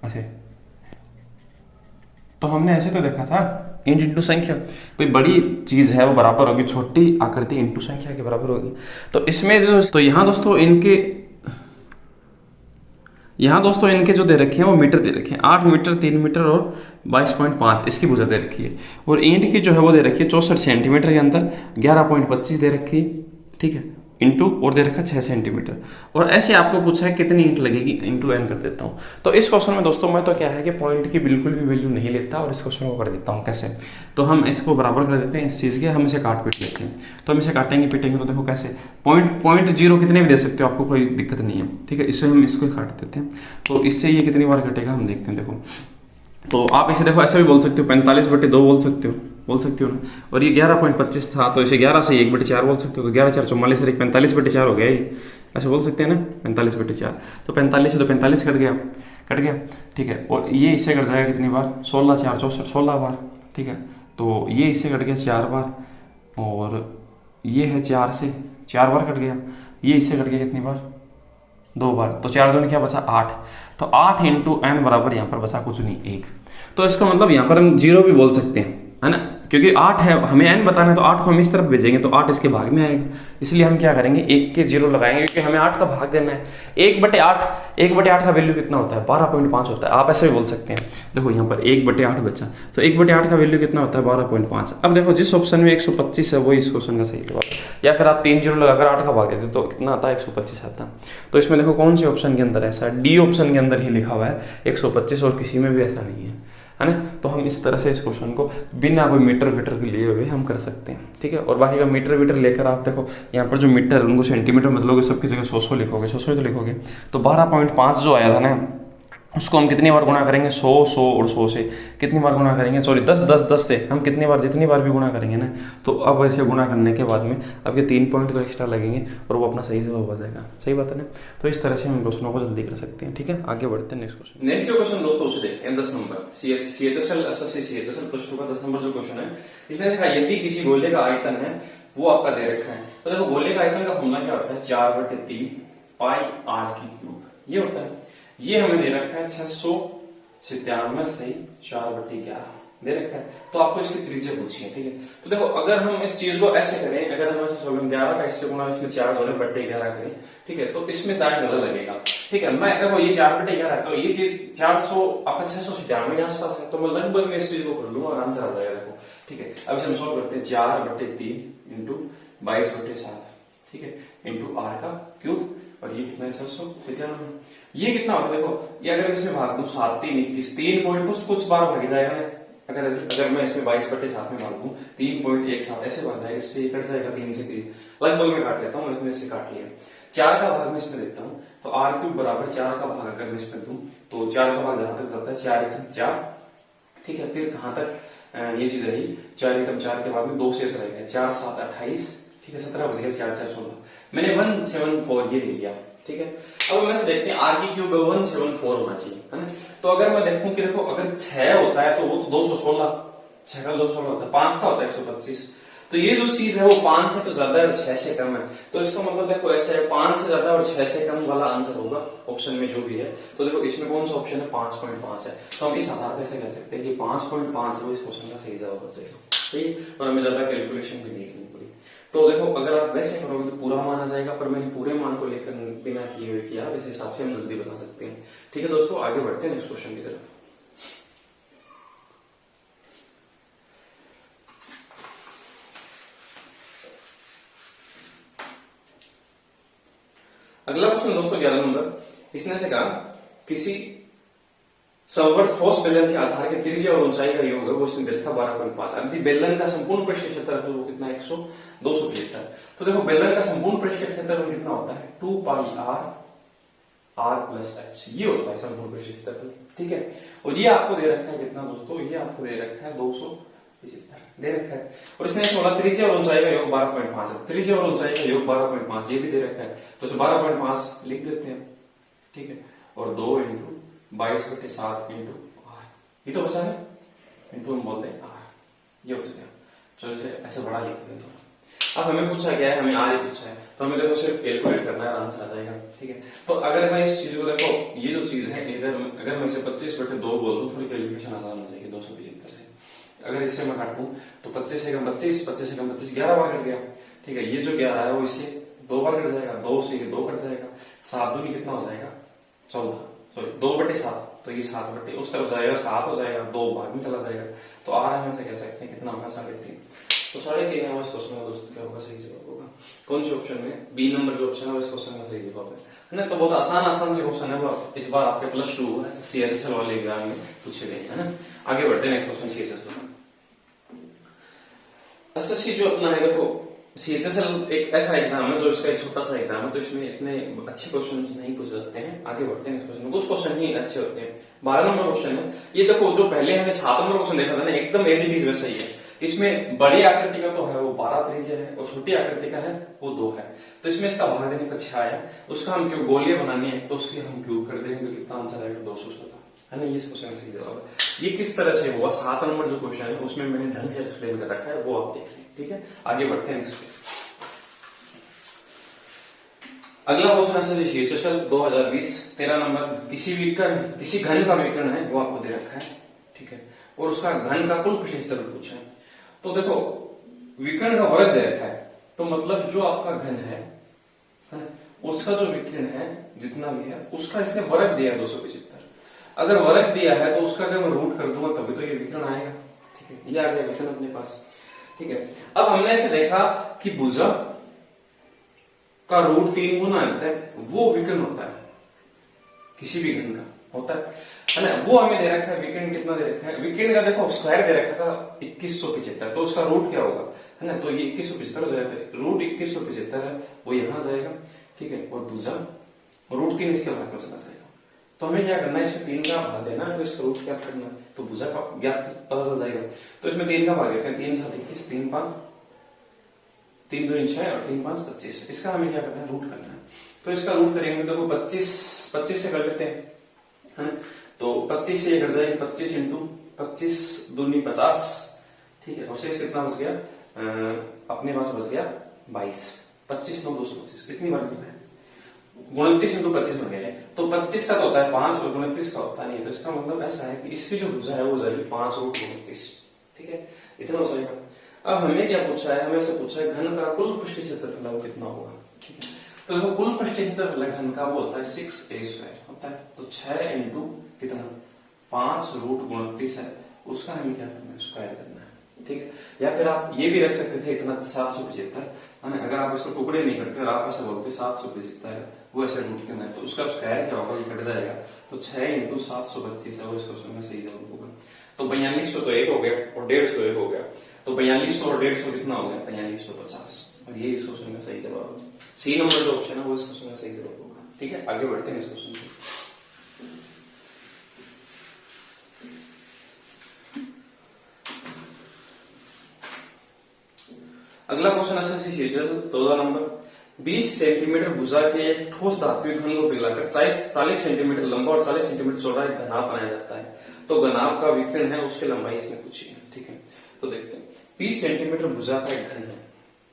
ऐसे। तो हमने ऐसे तो देखा था, ईंट इंटू संख्या, कोई बड़ी चीज है वो बराबर होगी छोटी आकृति इंटू संख्या के बराबर होगी। तो इसमें जो, तो यहाँ दोस्तों इनके जो दे रखे हैं वो मीटर दे रखे हैं, 8 मीटर 3 मीटर और 22.5 इसकी भुजा दे रखी है, और ईंट की जो है वो दे रखी है 64 सेंटीमीटर के अंदर 11.25 दे रखी है। ठीक है, इंटू और दे रखा 6 सेंटीमीटर, और ऐसे आपको पूछा है कितनी ईंट लगेगी, इंटू एन कर देता हूँ। तो इस क्वेश्चन में दोस्तों मैं तो क्या है कि पॉइंट की बिल्कुल भी वैल्यू नहीं लेता और इस क्वेश्चन को कर देता हूँ। कैसे, तो हम इसको बराबर कर देते हैं इस चीज़ के, हम इसे काट पीट लेते हैं। तो हम इसे काटेंगे पीटेंगे तो देखो कैसे, पॉइंट जीरो कितने भी दे सकते हो, आपको कोई दिक्कत नहीं है। ठीक है, इससे हम इसको काट देते हैं, तो इससे ये कितनी बार कटेगा हम देखते हैं। देखो तो आप इसे देखो ऐसे भी बोल सकते हो, 45/2 बोल सकते हो ना, और ये 11.25 था तो इसे 11 से 1/4 बोल सकते हो, तो 11 4 44 और 45/4 हो गया ये, ऐसे बोल सकते हैं ना 45/4। तो 45 से तो 45 कट गया। ठीक है, और ये इससे कट जाएगा कितनी बार, 16 4 64 16 बार। ठीक है, तो ये इससे कट गया 4 बार, और ये है 4 से 4 बार कट गया, ये इससे कट गया कितनी बार 2 बार, तो 4 दूनी क्या बचा 8, तो 8 इंटू एन बराबर यहाँ पर बचा कुछ नहीं 1। तो इसका मतलब यहाँ पर हम 0 भी बोल सकते हैं, है ना, क्योंकि 8 है, हमें n बताना है तो 8 को हम इस तरफ भेजेंगे तो 8 इसके भाग में आएगा, इसलिए हम क्या करेंगे 1 के 0 लगाएंगे, क्योंकि हमें 8 का भाग देना है। 1/8 का वैल्यू कितना होता है 12.5 होता है, आप ऐसे भी बोल सकते हैं। देखो यहाँ पर 1/8 बचा, तो 1/8 का वैल्यू कितना होता है 12.5। अब देखो जिस ऑप्शन में 125 है वही इस क्वेश्चन का सही जवाब, या फिर आप 3 0 लगाकर 8 का भाग देते तो कितना आता है 125 आता। तो इसमें देखो कौन से ऑप्शन के अंदर ऐसा है, डी ऑप्शन के अंदर ही लिखा हुआ है 125, और किसी में भी ऐसा नहीं है ना। तो हम इस तरह से इस क्वेश्चन को बिना कोई मीटर वीटर के लिए हुए हम कर सकते हैं। ठीक है, और बाकी का मीटर वीटर लेकर आप देखो यहाँ पर जो मीटर उनको सेंटीमीटर मतलब सबकी जगह 100 लिखोगे, 100 तो लिखोगे, तो 12.5 जो आया था ना उसको हम कितनी बार गुणा करेंगे 100 100 और 100 से कितनी बार गुणा करेंगे, सॉरी 10 10 10 से हम कितनी बार जितनी बार भी गुणा करेंगे ना, तो अब ऐसे गुणा करने के बाद में अब ये 3 पॉइंट तो एक्स्ट्रा लगेंगे और वो अपना सही जवाब आ जाएगा। सही बात है ना, तो इस तरह से हम क्वेश्चनों को जल्दी कर सकते हैं। ठीक है, आगे बढ़ते हैं नेक्स्ट क्वेश्चन। नेक्स्ट जो क्वेश्चन दोस्तों उसे देखते हैं 10 number CHSL SSC CHSL plus 2 का 10 नंबर जो क्वेश्चन है, इसने देखा यदि किसी गोले का आयतन है वो आपका दे रखा है। तो देखो गोले का आयतन का फॉर्मूला क्या होता है 4/3 पाई आर की क्यूब, ये होता है। ये हमें दे रखा है 697 से 4/11 दे रखा है, तो आपको इसकी त्रिज्या पूछी है। ठीक है, तो देखो अगर हम इस चीज को ऐसे करें, अगर हम ऐसे 11 का इससे गुणा इसमें 4 जोड़े 11 करें, ठीक है, तो इसमें टाइम ज्यादा लगेगा। ठीक है, मैं देखो ये 4/11 है तो ये चीज 400 आपका 697 के आसपास है, तो मैं लगभग में इस चीज को कर लूंगा, आराम से आ जाएगा। देखो ठीक है, अब इसे हम सॉल्व करते हैं 4/3 इंटू 22/7, ठीक है, इंटू आर का क्यूब, और ये कितना है 697। ये कितना होता है देखो, ये अगर इसमें भाग दूं 7 3 21 3 पॉइंट कुछ बार भाग जाएगा ना, अगर मैं इसमें 22/7 में भाग दूं 3.17 ऐसे भाग जाएगा, इससे कट जाएगा 3 से 3 लगभग में काट लेता हूँ, इसमें से काट लिया। 4 का भाग मैं इसमें देता हूँ, तो आर क्यूब बराबर 4 का भाग अगर मैं इसमें दूं तो 4 का भाग जहां तक जाता है 4 4, ठीक है, फिर कहां तक ये चीज रही 4 के बाद में 2 शेष रह गए 4 7 28, ठीक है, 17 बच गया 4 4 16, मैंने 174 ये ले लिया। ठीक है, अब हम ऐसे देखते हैं आर की क्यूब 174 होना चाहिए, है ना। तो अगर मैं देखूं कि देखो अगर 6 होता है तो वो तो 216, 6 का 216 होता है, 5 का होता है 125, तो ये जो चीज है वो 5 से तो ज्यादा है और 6 से कम है, तो इसका मतलब देखो ऐसे है 5 से ज्यादा और 6 से कम वाला आंसर होगा ऑप्शन में जो भी है। तो देखो इसमें कौन सा ऑप्शन है 5.5 है, तो हम इस आधार पर ऐसे कह सकते हैं कि 5.5 वो इस क्वेश्चन का सही जवाब हो जाएगा। ठीक, और हमें ज्यादा कैलकुलेशन भी नहीं करनी पड़ी। तो देखो अगर आप वैसे करोगे तो पूरा मान आ जाएगा, पर मैंने पूरे मान को लेकर बिना किए हुए किया, इस हिसाब से हम जल्दी बता सकते हैं। ठीक है दोस्तों, आगे बढ़ते हैं नेक्स्ट क्वेश्चन की तरफ। अगला क्वेश्चन दोस्तों 11 नंबर, इसने से कहा किसी समवर्त ठोस बेलन के आधार के त्रिज्या और ऊंचाई का योग है, वो इसने देखा 12.5। अब बेलन का संपूर्ण पृष्ठीय क्षेत्रफल वो कितना 275। तो देखो बेलन का संपूर्ण पृष्ठीय क्षेत्रफल कितना होता है 2 पाई r प्लस h, ये होता है संपूर्ण पृष्ठीय क्षेत्रफल। ठीक है, और ये आपको दे रखा है कितना दोस्तों, ये आपको दे रखा है 275 दे रखा है, और इसने बोला त्रिज्या और ऊंचाई का योग 12.5 है। त्रिज्या और ऊंचाई का योग 12.5 ये भी दे रखा है, तो 12.5 लिख देते हैं। ठीक है, और 2 इंटू 22/7 इंटू r, ये तो बचा है, इंटू हम बोलते हैं r, ये बच गया। चलो इसे ऐसे बड़ा लिखते हैं थोड़ा। अब हमें पूछा गया है, हमें r ही पूछा है, तो हमें देखो सिर्फ कैलकुलेट करना है, आराम से आ जाएगा। ठीक है, तो अगर मैं इस चीज को देखो, ये जो चीज है इधर अगर मैं इसे 25/2 बोल दूं, थोड़ी कैलकुलेशन आसान हो जाएगी 275 से। अगर इससे मैं काटूं तो 25 से कम 25, 25 से कम 25, 11 बार कट गया। ठीक है, ये जो 11 है वो इससे 2 बार कट जाएगा, 2 से 2 कट जाएगा, 7 दूनी कितना हो जाएगा 14, सॉरी 2/7, तो ये 7 उस तरफ जाएगा, 7 हो जाएगा, 2 भाग में चला जाएगा, तो आ रहा है कह सकते हैं कितना होगा 3.5। तो 3.5 है इस क्वेश्चन का दोस्तों क्या होगा, सही जवाब होगा कौन से ऑप्शन में, बी नंबर जो ऑप्शन है इस क्वेश्चन का सही जवाब है ना। तो बहुत आसान से क्वेश्चन है, वो इस बार आपके +2 CHSL वाले एग्जाम में पूछे गए है ना। आगे बढ़ते हैं नेक्स्ट क्वेश्चन CHSL। एसएससी जो अपना है देखो, CHSL एक ऐसा एग्जाम है जो इसका एक छोटा सा एग्जाम है, तो इसमें इतने अच्छे क्वेश्चंस नहीं पूछ जाते हैं। आगे बढ़ते हैं इस क्वेश्चन में, कुछ क्वेश्चन ही अच्छे होते हैं। 12 नंबर क्वेश्चन है ये, देखो जो पहले हमने 7 नंबर क्वेश्चन देखा था ना, एकदम एज इट इज वैसा ही है। इसमें बड़ी आकृति का तो है वो 12 त्रिज्या है, और छोटी आकृति का है वो 2 है। तो इसमें इसका भाग देने का 6 आया, उसका हम क्यों गोलियां बनानी है तो उसकी हम क्यूब कर देंगे, तो कितना आंसर आएगा 216 है ना। ये इस क्वेश्चन का सही जवाब है। ये किस तरह से हुआ 7 नंबर जो क्वेश्चन है उसमें मैंने ढंग से एक्सप्लेन कर रखा है, वो आप देख लें। ठीक है, आगे बढ़ते हैं नेक्स्ट। अगला क्वेश्चन है CHSL 2020 13 नंबर, किसी घन का विकर्ण है वो आपको दे रखा है। ठीक है, और उसका घन का कुल पृष्ठीय क्षेत्रफल पूछा है। तो देखो विकर्ण का वर्ग दे रखा है, तो मतलब जो आपका घन है ना, उसका जो विकर्ण है जितना भी है उसका इसने वर्ग दिया 275। अगर वर्ग दिया है तो उसका अगर मैं रूट कर दूंगा तभी तो ये विकर्ण आएगा। ठीक है, ये आ गया विकर्ण अपने पास। ठीक है, अब हमने ऐसे देखा कि भुजा का रूट 3 गुना होता है, वो विकर्ण होता है, किसी भी घन का होता है ना। वो हमें दे रखा है विकर्ण कितना दे रखा है, विकर्ण का देखो स्क्वायर दे रखा था 2175, तो उसका रूट क्या होगा है ना, तो ये 2175 हो जाएगा, रूट 2175 है वो यहां जाएगा। ठीक है, और भुजा रूट 3 इसके भाग में चला जाएगा। तो हमें क्या करना है, इसमें 3 का भाग देना है, तो इसका रूट क्या करना है, तो भुजा का ज्ञात पता चल जाएगा। तो इसमें 3 का भाग देते हैं, 3 7 21, 3 5 3 2 6 और 3 5 25। इसका हमें क्या करना है, रूट करना है। तो इसका रूट करेंगे तो 25 से कर लेते हैं, तो 25 से ये कट जाएगी, 25 इंटू 25 दूनी 50। ठीक है, और शेष कितना बच गया, अपने पास बच गया 22, 25 9 225, कितनी बार मिला है 29 इंटू 25 बन गया। तो 25 का तो होता है 5 और 29 का होता नहीं है, तो इसका मतलब ऐसा है कि इसकी जो भुजा है वो जाएगी 5 रूट 29। ठीक है, इतना हो जाएगा। अब हमें क्या पूछा है, हमें से पूछा है घन का कुल पृष्ठीय क्षेत्रफल कितना होगा। ठीक है, तो देखो कुल पृष्ठीय क्षेत्रफल घन का वो होता है 6a² होता है, तो 6 इंटू कितना 5 रूट 29 है, उसका हमें क्या करना है, स्क्वायर करना है। ठीक है, या फिर आप ये भी रख सकते थे इतना 775 है ना, अगर आप इसको टुकड़े नहीं करते और आप ऐसे बोलते 775 वो ऐसे रूट करना है, तो उसका स्क्वायर क्या होगा, ये कट जाएगा, तो 6 इंटू 725 है वो इस क्वेश्चन में सही जवाब होगा। तो 4200 तो एक हो गया और 150 एक हो गया, तो 4200 और 150 कितना हो गया 4250, और ये इस क्वेश्चन का सही जवाब है। सी नंबर जो ऑप्शन है वो इस क्वेश्चन का सही जवाब होगा। ठीक है, आगे बढ़ते हैं इस क्वेश्चन पे। अगला क्वेश्चन है CHSL 14 नंबर, 20 सेंटीमीटर भुजा के एक ठोस धात्विक घन को पिघलाकर 40 सेंटीमीटर लंबा और 40 सेंटीमीटर चौड़ा एक घनाभ बनाया जाता है। तो घनाभ का विकर्ण है, उसकी लंबाई इसने पूछी है। ठीक है, तो देखते हैं 20 सेंटीमीटर भुजा का एक घन है।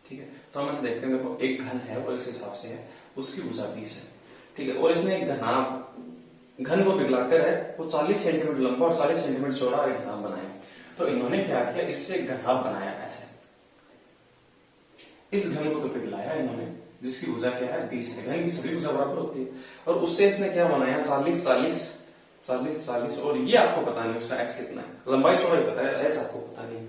ठीक है, तो हम ऐसे देखते हैं, देखो एक घन है वो इस हिसाब से है, उसकी भुजा 20 है। ठीक है, और इसने एक घनाभ घन को पिघलाकर है वो 40 सेंटीमीटर लंबा और 40 सेंटीमीटर चौड़ा एक घनाभ बनाया। तो इन्होंने क्या किया, इससे घनाभ बनाया ऐसे, इस घन को तो पिघलाया इन्होंने, जिसकी ऊर्जा क्या है 20 है, घन की सभी ऊर्जा बराबर होती है, और उससे इसने क्या बनाया 40 40 40 40, और ये आपको पता नहीं उसका एच कितना है, लंबाई चौड़ाई पता है, एच आपको पता नहीं है,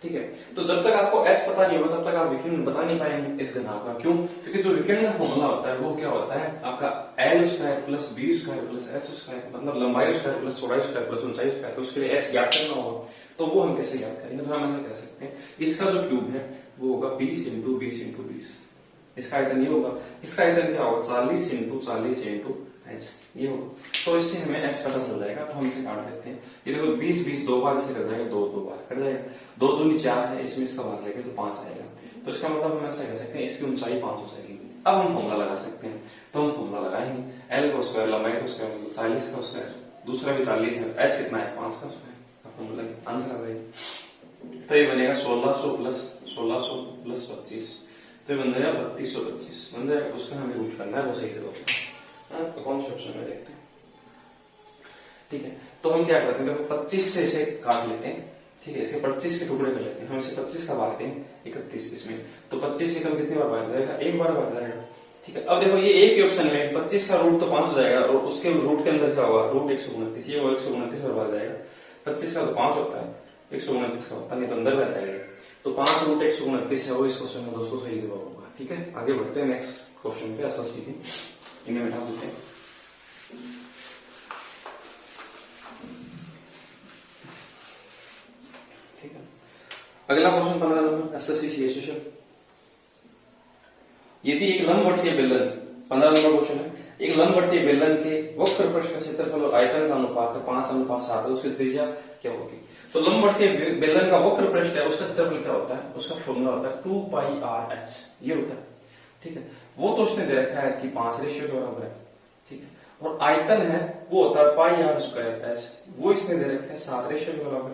ठीक है। तो जब तक आपको एच पता नहीं होगा तब तक आप विकिरण बता नहीं पाएंगे इस घनाभ का, क्यों, क्योंकि जो विकिरण का फॉर्मूला होता है वो क्या होता है आपका l square plus b square plus h square, मतलब लंबाई स्क्वायर प्लस चौड़ाई स्क्वायर प्लस ऊंचाई स्क्वायर, तो उसके लिए एच ज्ञात करना होगा, तो वो हम कैसे ज्ञात करेंगे, तो हम ऐसा कह सकते हैं इसका जो क्यूब है वो होगा 20 इंटू 20 इंटू 20, इसका आयतन ये होगा, इसका आयतन क्या होगा 40 इंटू 40 इंटू एच, ये होगा, तो इससे हमें एच पता चल जाएगा, तो हम इसे काट देते हैं, ये देखो 20 20 दो बार इसे कट जाएगा, दो दो बार कट जाएगा, 2 दूनी 4 है, इसमें इसका भाग लेंगे तो 5 आएगा, तो इसका मतलब हम ऐसा कह सकते हैं इसकी ऊंचाई 5 हो जाएगी। अब हम फॉर्मूला लगा सकते हैं, तो हम फॉर्मूला लगाएंगे, एल का स्क्वायर लंबाई का स्क्वायर 40 का स्क्वायर, दूसरा भी 40 है, एच कितना है 5 का स्क्वायर, फॉर्मूला आंसर आ जाएगा, तो ये बनेगा 1600 प्लस 1600 प्लस 25, तो ये बन जाएगा 3225 बन जाएगा, उसका हमें रूट करना है, वो सही से तो कौन से ऑप्शन में देखते हैं, ठीक है। तो हम क्या करते हैं, देखो 25 से इसे काट लेते हैं, ठीक है, इसके 25 के टुकड़े कर लेते हैं, हम इसे 25 का भाग दें 31 इसमें, तो 25 से कम कितनी बार भाग जाएगा, एक बार भाग जाएगा, ठीक है। अब देखो ये एक ही ऑप्शन में 25 का रूट तो 5 हो जाएगा, और उसके रूट के अंदर क्या होगा, रूट 129, ये वो 129 बार भाग जाएगा, 25 का तो 5 होता है, 129 का होता नहीं तो अंदर रह जाएगा, तो 5 रूट 129 है वो इस क्वेश्चन में दोस्तों सही जवाब होगा, ठीक है। आगे बढ़ते हैं नेक्स्ट क्वेश्चन पे, ऐसा सीधे इन्हें मिटा देते हैं, ठीक है। अगला क्वेश्चन 15 नंबर एसएससी सीएचएस, यदि एक लंबवर्तीय बेलन, 15 नंबर क्वेश्चन है, एक लंबवर्तीय बेलन के वक्र पृष्ठ का क्षेत्रफल और आयतन का अनुपात है 5:7 है, उसकी त्रिज्या क्या होगी, तो लंबवर्तीय बेलन का वक्र पृष्ठ है उसका क्षेत्रफल क्या होता है, उसका फॉर्मूला होता है 2πrh, ये होता है, ठीक है। वो तो उसने दे रखा है कि 5 रेशियो के बराबर है, ठीक है, और आयतन है वो होता है πr²h, वो इसने दे रखा है 7 रेशियो के बराबर,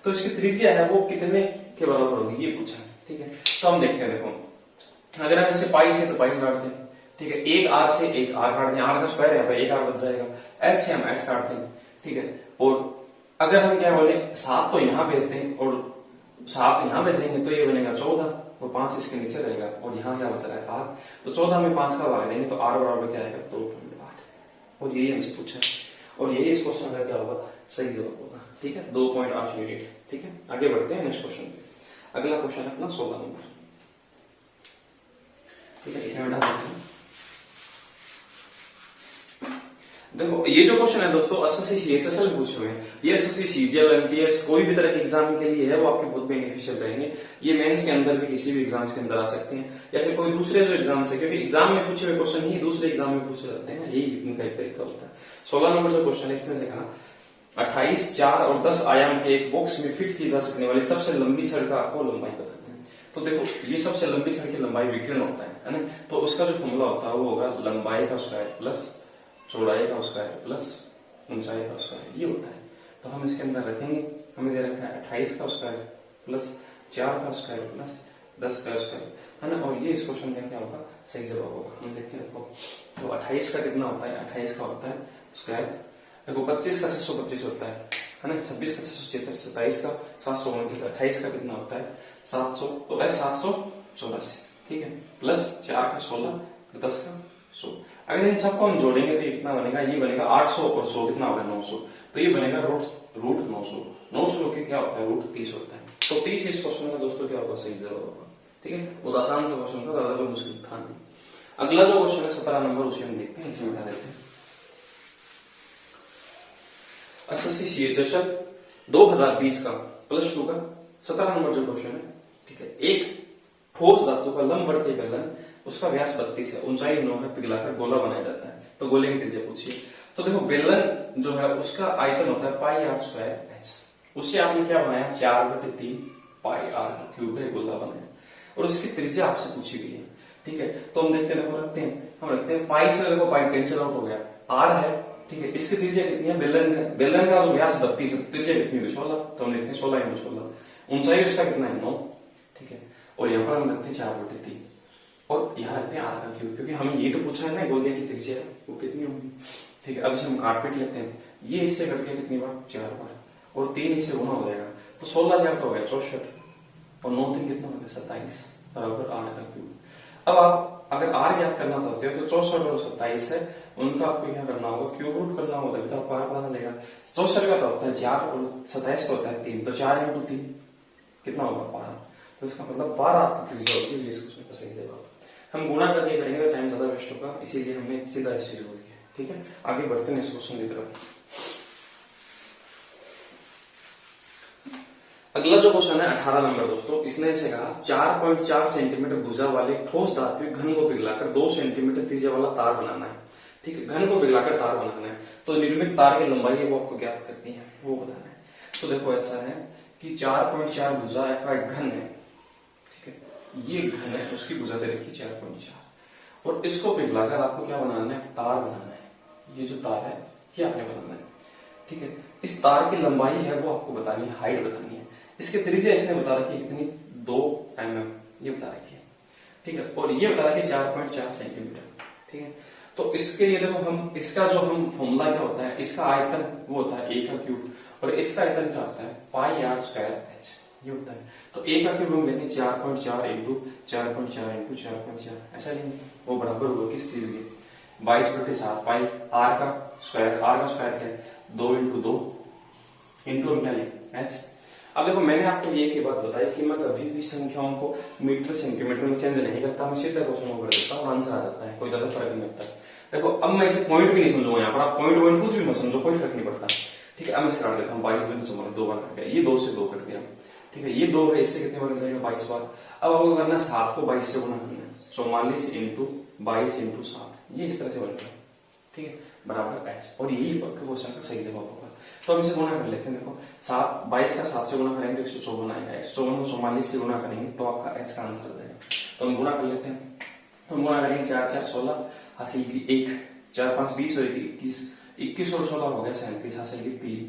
तो इसकी त्रिज्या है वो कितने के बराबर होगी ये पूछा, ठीक है। तो हम देखते हैं, देखो अगर हम इसे पाई से तो पाई काट दें, ठीक है, एक आर से एक आर काट दें, आर का स्क्वायर है भाई, एक आर बच जाएगा, एच से हम एच काट दें, ठीक है, और अगर हम क्या बोले 7 तो यहां भेज दें और 7 यहां भेजेंगे तो ये बनेगा 14, और 5 इसके नीचे रहेगा, और यहाँ क्या बच रहा है 8, तो 14 में 5 का भाग देंगे तो आर बराबर क्या आएगा 2.8, और यही हमसे पूछा, और यही इस क्वेश्चन का क्या होगा सही जवाब होगा, ठीक है, 2.8 यूनिट, ठीक है। आगे बढ़ते हैं नेक्स्ट क्वेश्चन पे, अगला क्वेश्चन है अपना 16 नंबर, ठीक है, इसे हटा देते हैं। देखो ये जो क्वेश्चन है दोस्तों एसएससी सीएचएसएल पूछे हुए हैं, ये एसएससी सीजीएल एमटीएस कोई भी तरह के एग्जाम के लिए है, वो आपके बहुत बेनिफिशियल रहेंगे, ये मेंस के अंदर भी किसी भी एग्जाम्स के अंदर आ सकते हैं, या फिर कोई दूसरे जो एग्जाम है, क्योंकि एग्जाम में पूछे हुए क्वेश्चन ही दूसरे एग्जाम में पूछे जाते हैं, यही इनका एक तरीका होता है। 16 नंबर जो क्वेश्चन है इसमें देखा 28, 4 और 10 आयाम के एक बॉक्स में फिट की जा सकने वाली सबसे लंबी छड़ का आपको लंबाई बताते हैं, तो देखो ये सबसे लंबी छड़ की लंबाई विकिरण होता है ना, तो उसका जो फॉर्मूला होता है वो होगा लंबाई का स्क्वायर प्लस चौड़ाई का स्क्वायर प्लस ऊंचाई का स्क्वायर, ये होता है, तो हम इसके अंदर रखेंगे, हमें दे रखा है 28 का स्क्वायर प्लस 4 का स्क्वायर प्लस 10 का स्क्वायर, है ना, और ये इस क्वेश्चन में क्या होगा सही जवाब होगा। हम देखते हैं, देखो तो 28 का कितना होता है, 28 का होता है स्क्वायर, देखो 25 का 625 होता है ना, 26 का 676, 27 का 729, 28 का कितना होता है 700 होता है 784, ठीक है, प्लस 4 का 16, 10 का 100, अगर इन सबको हम जोड़ेंगे तो ये कितना बनेगा, ये बनेगा 800 और 100 कितना होगा 900, तो ये बनेगा रूट 900, 900 के क्या होता है रूट 30 होता है, तो 30 इस क्वेश्चन में दोस्तों क्या होगा सही जवाब होगा, ठीक है, बहुत आसान सा क्वेश्चन था, ज्यादा कोई मुश्किल था नहीं। अगला जो क्वेश्चन है 17 नंबर, उसे हम देखते हैं, इसमें उठा देते हैं, एसएससी सीएचएसएल 2020 का +2 का 17 नंबर जो क्वेश्चन है, ठीक है, एक ठोस धातु का लंबवर्तीय बेलन, उसका व्यास 32 है, ऊंचाई 9 है, पिघलाकर गोला बनाया जाता है, तो गोले की त्रिज्या पूछिए, तो देखो बेलन जो है उसका आयतन होता है πr²h, उससे आपने क्या बनाया 4/3 πr का क्यूब है, गोला बनाया, और उसकी त्रिज्या आपसे पूछी गई है, ठीक है, तो हम देखते हैं, हम रखते हैं पाई से, देखो पाई कैंसिल आउट हो गया, r है, ठीक है, इसकी त्रिज्या कितनी है, बेलन का तो व्यास 32 है, त्रिज्या कितनी है 16, तो हम लिखते हैं 16 × 16, ऊंचाई उसका कितना है 9, ठीक है, और यहाँ पर हम रखते हैं 4/3, और यहाँ रखते हैं r का क्यूब, क्योंकि हमें ये तो पूछा है ना गोले की त्रिज्या वो कितनी होगी, ठीक है। अब इसे हम काट पीट लेते हैं, ये इससे कट गया कितनी बार 4 बार, और 3 इससे गुना हो जाएगा, तो 16 4 तो हो गया 64 और 9 3 कितना हो गया 27 बराबर आर का क्यूब। अब आप अगर आर ज्ञात करना चाहते हो तो 64 और 27 है उनका आपको क्या करना होगा क्यूब रूट करना होगा तभी तो आपको आर पता चलेगा। 64 का तो होता है 4 और 27 का होता है 3 तो 4 × 3 कितना होगा 12 तो इसका मतलब 12 आपकी त्रिज्या होती है। इस क्वेश्चन का सही जवाब हम गुणा कर दिया करेंगे तो टाइम ज्यादा वेस्ट होगा इसीलिए हमने सीधा इस चीज को किया। ठीक है आगे बढ़ते हैं इस क्वेश्चन की तरफ। अगला जो क्वेश्चन है 18 नंबर दोस्तों इसने से कहा 4.4 सेंटीमीटर भुजा वाले ठोस धातु घन को पिघलाकर 2 सेंटीमीटर त्रिज्या वाला तार बनाना है। ठीक है घन को पिघलाकर तार बनाना है तो निर्मित तार की लंबाई है वो आपको ज्ञात करनी है वो बताना है। तो देखो ऐसा है कि 4.4 भुजा का एक घन है। ठीक है ये घन है उसकी भुजा दे रखी 4.4 और इसको पिघलाकर आपको क्या बनाना है तार बनाना है। ये जो तार है ये आपने बनाना है। ठीक है इस तार की लंबाई है वो आपको बतानी है हाइट बतानी है। इसके त्रिज्या इसने बता रखी है कितनी 2 mm ये बता रखी है। ठीक है और ये बता रखी है 4.4 सेंटीमीटर। ठीक है तो इसके लिए देखो हम इसका जो हम फॉर्मूला क्या होता है इसका आयतन वो होता है a का क्यूब और इसका आयतन क्या होता है पाई r स्क्वायर h ये होता है। तो a का क्यूब हम लेंगे 4.4 × 4.4 × 4.4 ऐसा लेंगे वो बराबर होगा किस चीज के 22/7 पाई r का स्क्वायर क्या है 2 × 2 इंटू हम क्या लेंगे h। अब देखो मैंने आपको ये की बात बताई कि मैं कभी भी संख्याओं को मीटर सेंटीमीटर में चेंज नहीं करता मैं सीधा क्वेश्चन को कर देता हूँ आंसर आ जाता है कोई ज्यादा फर्क नहीं पड़ता। देखो अब मैं इसे पॉइंट भी नहीं समझूंगा यहाँ पर आप पॉइंट कुछ भी मत समझो कोई फर्क नहीं पड़ता। ठीक है अब मैं इसे काट देता हूँ 22 2 बार कट गया ये 2 से 2 कट गया। ठीक है ये 2 है इससे कितने बार जाएगा 22 बार। अब आपको करना 7 को 22 से गुणा करना है 44 × 22 × 7 ये इस तरह से बनता है। ठीक है बराबर h और यही क्वेश्चन का सही जवाब होगा। तो हम इसे गुणा कर लेते हैं। देखो 22 का 7 से गुणा करेंगे तो 154 आएगा 154 को 44 से गुणा करेंगे तो आपका h का आंसर आ जाएगा। तो हम गुणा कर लेते हैं तो हम गुणा करेंगे 4 4 16 हासिल की 1 4 5 20 और 21 21 और 16 हो गया 37 हासिल की 3।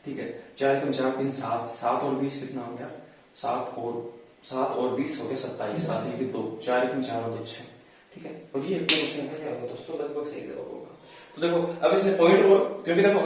ठीक है 4 × 4 3 7 7 और 20 कितना हो गया 7 और 20 हो गया 27 हासिल की 2 4 × 4 और 2 6। ठीक है और ये क्वेश्चन का क्या होगा दोस्तों लगभग सही जवाब होगा। तो देखो अब इसने पॉइंट को क्योंकि देखो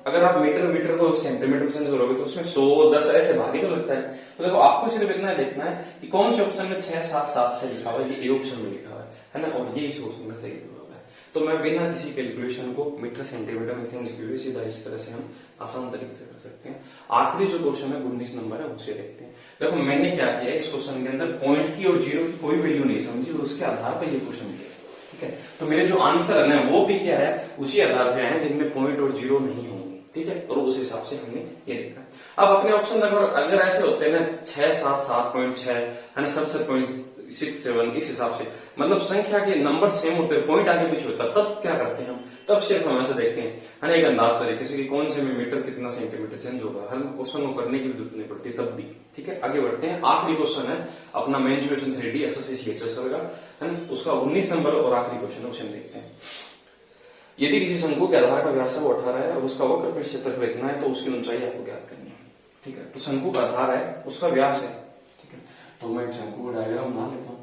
अगर आप मीटर को सेंटीमीटर में चेंज करोगे तो उसमें 100 10 ऐसे भाग ही तो लगता है। तो देखो आपको सिर्फ इतना देखना है कि कौन से ऑप्शन में 6 7 7 6 लिखा हुआ है ये ऑप्शन में लिखा हुआ है ना और ये इस ऑप्शन का सही जवाब है। तो मैं बिना किसी कैलकुलेशन को मीटर सेंटीमीटर में चेंज किए सीधा इस तरह से हम आसान तरीके से कर सकते हैं। आखिरी जो क्वेश्चन है 19 नंबर है उसे देखते हैं। देखो मैंने क्या किया इस क्वेश्चन के अंदर पॉइंट की और जीरो की कोई वैल्यू नहीं समझी और उसके आधार पर ये क्वेश्चन किया। ठीक है तो मेरे जो आंसर है ना वो भी क्या है उसी आधार पे है जिनमें पॉइंट और जीरो नहीं होंगे। ठीक है और उस हिसाब से हमने ये देखा। अब अपने ऑप्शन अगर ऐसे होते हैं ना 6 7 7.6 है ना 67.67 इस हिसाब से मतलब संख्या के नंबर सेम होते हैं पॉइंट आगे पीछे होता है तब क्या करते हैं हम तब सिर्फ हम ऐसे देखते हैं है ना एक अंदाज तरीके से कि कौन से में मीटर कितना सेंटीमीटर चेंज होगा हर क्वेश्चन को करने की भी जरूरत नहीं पड़ती तब भी। ठीक है आगे बढ़ते हैं। आखिरी क्वेश्चन है अपना मेंसुरेशन 3D SSC CHSL का है ना उसका 19 नंबर और आखिरी क्वेश्चन है उसे हम देखते हैं। यदि किसी शंकु के आधार का व्यास वो 18 है और उसका वक्र पृष्ठ क्षेत्रफल इतना है तो उसकी ऊंचाई आपको ज्ञात करनी है। ठीक है तो शंकु का आधार है उसका व्यास है। ठीक है तो मैं शंकु का डायग्राम बना लेता हूँ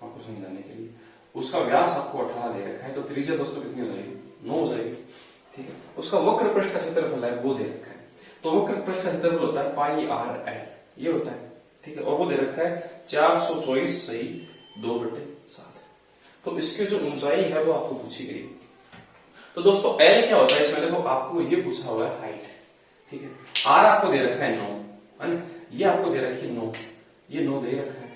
आपको समझाने के लिए। उसका व्यास आपको 18 दे रखा है तो त्रिज्या दोस्तों कितनी हो जाएगी 9 हो जाएगी। ठीक है उसका वक्र पृष्ठ का क्षेत्रफल है वो दे रखा है तो वक्र पृष्ठ का क्षेत्रफल होता है पाई r l ये होता है। ठीक है और वो दे रखा है 424 सही 2/7। तो इसकी जो ऊंचाई है वो आपको पूछी गई। तो दोस्तों L क्या होता है इसमें देखो आपको ये पूछा हुआ है हाइट। ठीक है R आपको दे रखा है 9 है ना ये आपको दे रखी है 9 ये 9 दे रखा है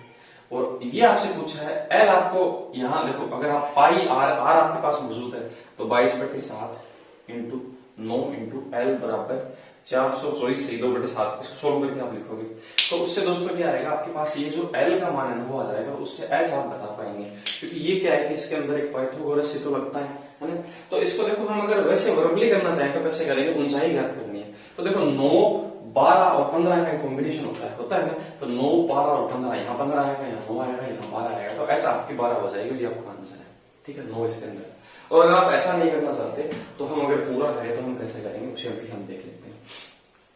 और ये आपसे पूछा है L आपको यहां देखो अगर आप पाई R आपके पास मौजूद है तो 22/7 इंटू 9 इंटू L बराबर 424 सही 2/7 इसको सोल्व करके आप लिखोगे तो उससे दोस्तों क्या आएगा आपके पास ये जो L का मान है वो आ जाएगा उससे H आप बता पाएंगे क्योंकि ये क्या है कि इसके अंदर एक पाइथागोरस से तो लगता है ना। तो इसको देखो हम अगर वैसे वर्बली करना चाहें तो कैसे करेंगे ऊंचाई ज्ञात करनी है। तो देखो 9 12 और 15 का कॉम्बिनेशन होता है ना तो 9 12 और 15 यहाँ 15 आएगा यहाँ 9 आएगा यहाँ 12 आएगा तो H आपकी 12 हो जाएगी ये आपका आंसर है। ठीक है 9 इसके अंदर। और अगर आप ऐसा नहीं करना चाहते तो हम अगर पूरा करें तो हम कैसे करेंगे उसे अभी हम देख लेते हैं।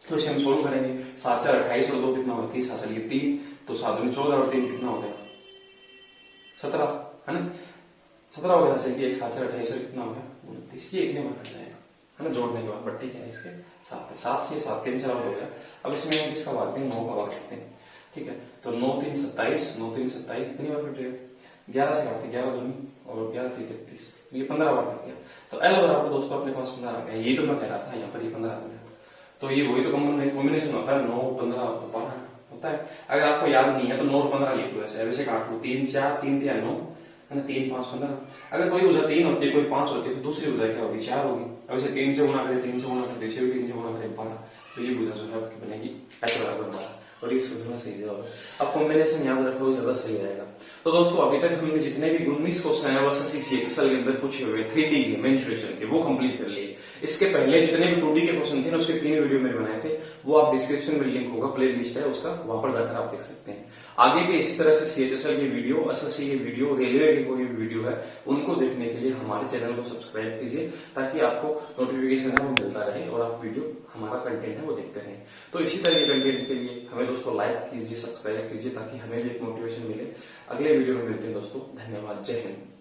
तो इसे हम सोल्व करेंगे 7 4 28 और 2 कितना होगा 30 हासिल ये 3 तो 7 में 14 और 3 कितना हो गया 17 है ना 17 हो गया हासिल की 1 7 4 28 और कितना हो गया 29 ये इतने बार कट जाएगा है ना, जोड़ने के बाद बट्टी क्या है इसके 7 है, 7 से 7 कैंसिल आउट हो गया। अब इसमें हम किसका भागते हैं, 9 का भाग करते हैं, ठीक है। तो 9 3 27, 9 3 27 कितनी बार कट जाएगा, 11 से काटते, 11 दूनी और 11 3 33, ये 15 बार कट गया। तो एल बराबर दोस्तों अपने पास 15 आ गया, ये तो मैं कह रहा था यहाँ पर ये 15 आ गया। तो ये वही तो कॉम्बिनेशन होता है, 9 15 12 होता है। अगर आपको याद नहीं है तो 9 और 15 लिख लो, ऐसे वैसे काट लो, 3 4 3 3 9 है ना, 3 5 15। अगर कोई भुजा 3 होती है, कोई 5 होती है, तो दूसरी भुजा क्या होगी, 4 होगी। अब इसे 3 से गुणा करें, 3 से गुणा करें, इसे भी 3 से गुणा करें, 12। तो ये भुजा जो है आपकी बनेगी h बराबर 12, और ये इसको थोड़ा सही जवाब है। अब कॉम्बिनेशन याद रखो, ज्यादा सही रहेगा। तो दोस्तों अभी तक हमने जितने भी 19 क्वेश्चन है एसएससी सीएचएसएल के अंदर पूछे हुए 3D के मेंसुरेशन के, वो कंप्लीट कर लिए। इसके पहले जितने भी 2D के क्वेश्चन थे ना, उसके 3 वीडियो मैंने बनाए थे, वो आप डिस्क्रिप्शन में लिंक होगा, प्ले लिस्ट है उसका, वहां पर जाकर आप देख सकते हैं। आगे के इसी तरह से सीएचएसएल के वीडियो, एसएससी के वीडियो, रेलवे के कोई भी वीडियो है, उनको देखने के लिए हमारे चैनल को सब्सक्राइब कीजिए, ताकि आपको नोटिफिकेशन है वो मिलता रहे और आप वीडियो हमारा कंटेंट है वो देखते रहें। तो इसी तरह के कंटेंट के लिए हमें दोस्तों लाइक कीजिए, सब्सक्राइब कीजिए, ताकि हमें भी एक मोटिवेशन मिले। अगले वीडियो में मिलते हैं दोस्तों, धन्यवाद, जय हिंद।